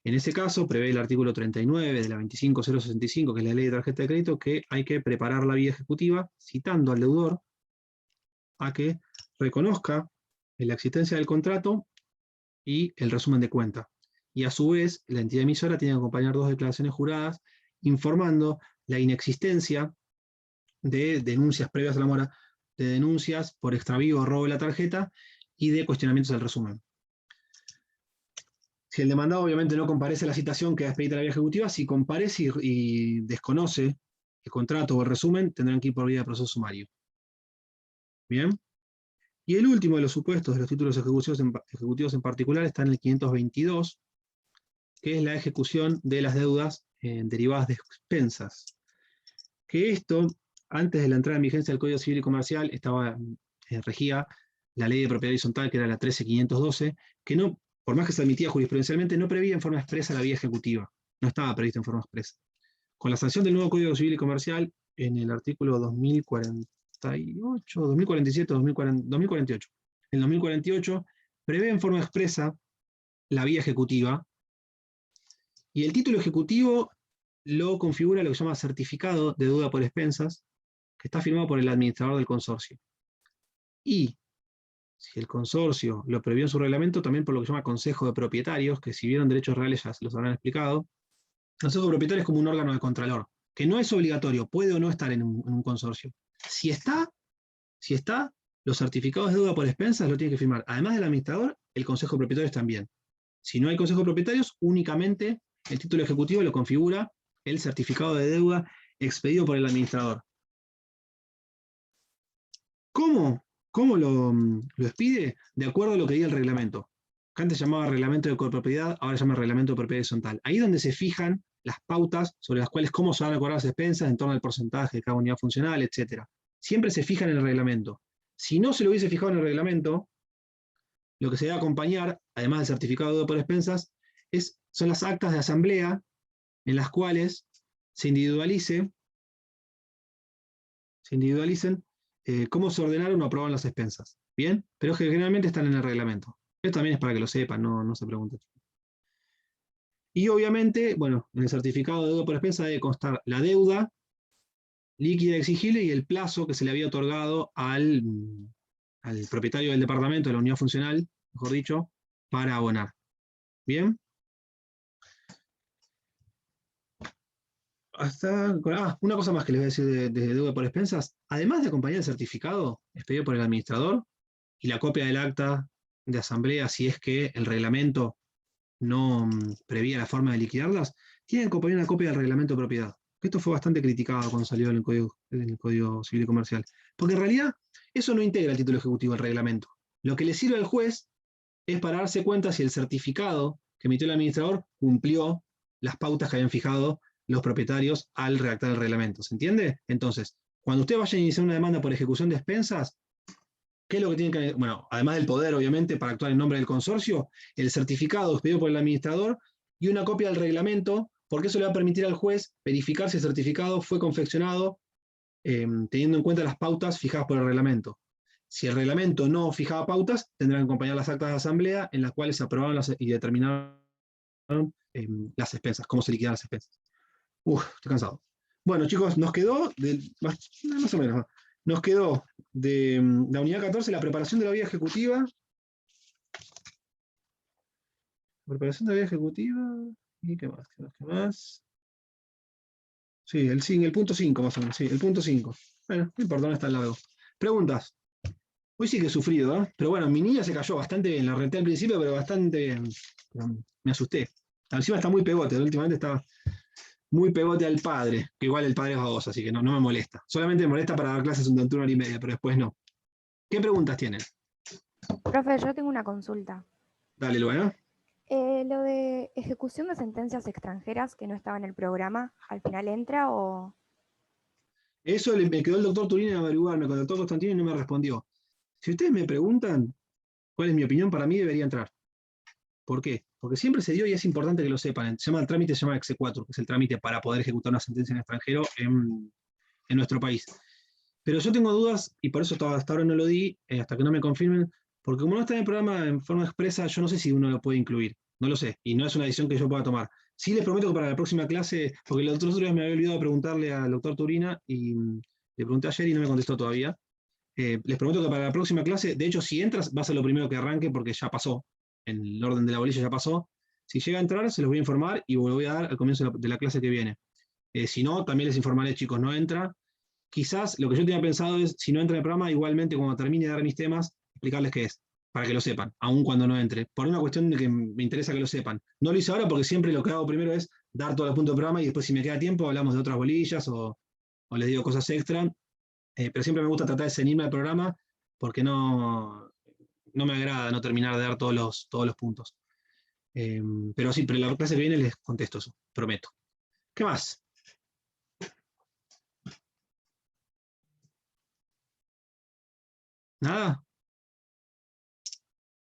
En ese caso, prevé el artículo 39 de la 25065, que es la ley de tarjeta de crédito, que hay que preparar la vía ejecutiva citando al deudor a que reconozca la existencia del contrato y el resumen de cuenta. Y a su vez, la entidad emisora tiene que acompañar dos declaraciones juradas informando la inexistencia de denuncias previas a la mora, de denuncias por extravío o robo de la tarjeta y de cuestionamientos del resumen. Si el demandado obviamente no comparece a la citación que ha expedida la vía ejecutiva, si comparece y desconoce el contrato o el resumen, tendrán que ir por vía de proceso sumario. Bien. Y el último de los supuestos de los títulos ejecutivos en particular está en el 522, que es la ejecución de las deudas derivadas de expensas. Que esto, antes de la entrada en vigencia del Código Civil y Comercial, regía la ley de propiedad horizontal, que era la 13512, que no, por más que se admitía jurisprudencialmente, no prevía en forma expresa la vía ejecutiva. No estaba prevista en forma expresa. Con la sanción del nuevo Código Civil y Comercial, en el artículo 2048, 2047, 2048. En 2048 prevé en forma expresa la vía ejecutiva, y el título ejecutivo lo configura lo que se llama certificado de deuda por expensas, que está firmado por el administrador del consorcio. Y si el consorcio lo previó en su reglamento, también por lo que se llama Consejo de Propietarios, que si vieron derechos reales ya se los habrán explicado. El Consejo de Propietarios es como un órgano de contralor, que no es obligatorio, puede o no estar en un consorcio. Si está, los certificados de deuda por expensas lo tiene que firmar, además del administrador, el Consejo de Propietarios también. Si no hay Consejo de Propietarios, únicamente el título ejecutivo lo configura el certificado de deuda expedido por el administrador. ¿Cómo lo expide? De acuerdo a lo que diga el reglamento. Que antes llamaba reglamento de copropiedad, ahora se llama reglamento de propiedad horizontal. Ahí es donde se fijan las pautas sobre las cuales cómo se van a cobrar las expensas en torno al porcentaje de cada unidad funcional, etc. Siempre se fijan en el reglamento. Si no se lo hubiese fijado en el reglamento, lo que se debe acompañar, además del certificado de deuda por expensas, son las actas de asamblea en las cuales se individualicen cómo se ordenaron o aprobaron las expensas. ¿Bien? Pero que generalmente están en el reglamento. Esto también es para que lo sepan, no se pregunten. Y obviamente, bueno, en el certificado de deuda por expensas debe constar la deuda líquida exigible y el plazo que se le había otorgado al propietario del departamento, de la unidad funcional, mejor dicho, para abonar. ¿Bien? Una cosa más que les voy a decir de deuda por expensas. Además de acompañar el certificado expedido por el administrador y la copia del acta de asamblea, si es que el reglamento no prevía la forma de liquidarlas, tienen que acompañar una copia del reglamento de propiedad. Esto fue bastante criticado cuando salió en el Código Civil y Comercial. Porque en realidad eso no integra el título ejecutivo del reglamento. Lo que le sirve al juez es para darse cuenta si el certificado que emitió el administrador cumplió las pautas que habían fijado los propietarios al redactar el reglamento. ¿Se entiende? Entonces, cuando usted vaya a iniciar una demanda por ejecución de expensas, ¿qué es lo que tiene que...? Bueno, además del poder, obviamente, para actuar en nombre del consorcio, el certificado expedido por el administrador y una copia del reglamento, porque eso le va a permitir al juez verificar si el certificado fue confeccionado teniendo en cuenta las pautas fijadas por el reglamento. Si el reglamento no fijaba pautas, tendrán que acompañar las actas de asamblea en las cuales se aprobaron y determinaron las expensas, cómo se liquidan las expensas. Estoy cansado. Bueno, chicos, nos quedó, más o menos, nos quedó de la unidad 14 la preparación de la vía ejecutiva. Preparación de la vía ejecutiva. ¿Y qué más? ¿Qué más? Sí, el punto 5 más o menos. Sí, el punto 5. Bueno, no importa, no es tan largo. Preguntas. Hoy sí que he sufrido, ¿eh? Pero bueno, mi niña se cayó bastante bien. La renté al principio, pero bastante bien. Me asusté. Encima está muy pegote, últimamente está muy pegote al padre, que igual el padre es baboso, así que no me molesta. Solamente me molesta para dar clases durante 1 hora y media, pero después no. ¿Qué preguntas tienen? Profe, yo tengo una consulta. Dale, Luana. Lo de ejecución de sentencias extranjeras que no estaba en el programa, ¿al final entra o...? Eso me quedó el doctor Turín a averiguar, me contactó Constantino y no me respondió. Si ustedes me preguntan cuál es mi opinión, para mí debería entrar. ¿Por qué? Porque siempre se dio y es importante que lo sepan. El trámite se llama exequatur, que es el trámite para poder ejecutar una sentencia en extranjero en nuestro país. Pero yo tengo dudas, y por eso hasta ahora no lo di, hasta que no me confirmen, porque como no está en el programa en forma expresa, yo no sé si uno lo puede incluir. No lo sé, y no es una decisión que yo pueda tomar. Sí les prometo que para la próxima clase, porque los otros días me había olvidado preguntarle al doctor Turina, y le pregunté ayer y no me contestó todavía. Les prometo que para la próxima clase, de hecho, si entras, va a ser lo primero que arranque, porque ya pasó. En el orden de la bolilla ya pasó. Si llega a entrar, se los voy a informar y lo voy a dar al comienzo de la clase que viene. Si no, también les informaré, chicos, no entra. Quizás lo que yo tenía pensado es, si no entra en el programa, igualmente cuando termine de dar mis temas, explicarles qué es, para que lo sepan, aun cuando no entre. Por una cuestión de que me interesa que lo sepan. No lo hice ahora porque siempre lo que hago primero es dar todos los puntos del programa y después si me queda tiempo hablamos de otras bolillas o les digo cosas extra. Pero siempre me gusta tratar de ceñirme al programa porque no me agrada no terminar de dar todos los puntos. Pero sí, pero la clase que viene les contesto eso, prometo. ¿Qué más? ¿Nada?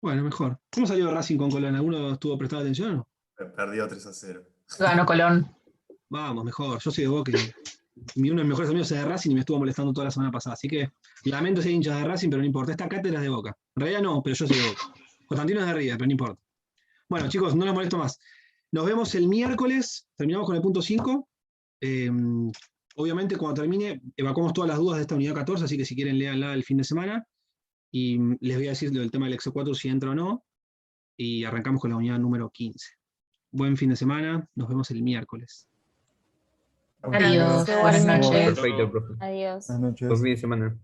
Bueno, mejor. ¿Cómo salió Racing con Colón? ¿Alguno estuvo prestando atención o no? Perdió 3-0. Ganó Colón. Vamos, mejor. Yo soy de Boca y uno de mis mejores amigos es de Racing y me estuvo molestando toda la semana pasada. Así que lamento ser hinchas de Racing, pero no importa. Esta cátedra es de Boca. En realidad no, pero yo soy de Boca. Constantino es de River, pero no importa. Bueno, chicos, no los molesto más. Nos vemos el miércoles. Terminamos con el punto 5. Obviamente, cuando termine, evacuamos todas las dudas de esta unidad 14, así que si quieren, léanla el fin de semana. Y les voy a decir lo del tema del exequatur, si entra o no. Y arrancamos con la unidad número 15. Buen fin de semana. Nos vemos el miércoles. Adiós. Igualmente. Buenas noches. Perfecto, profe. Adiós. Buenas noches. Buen fin de semana.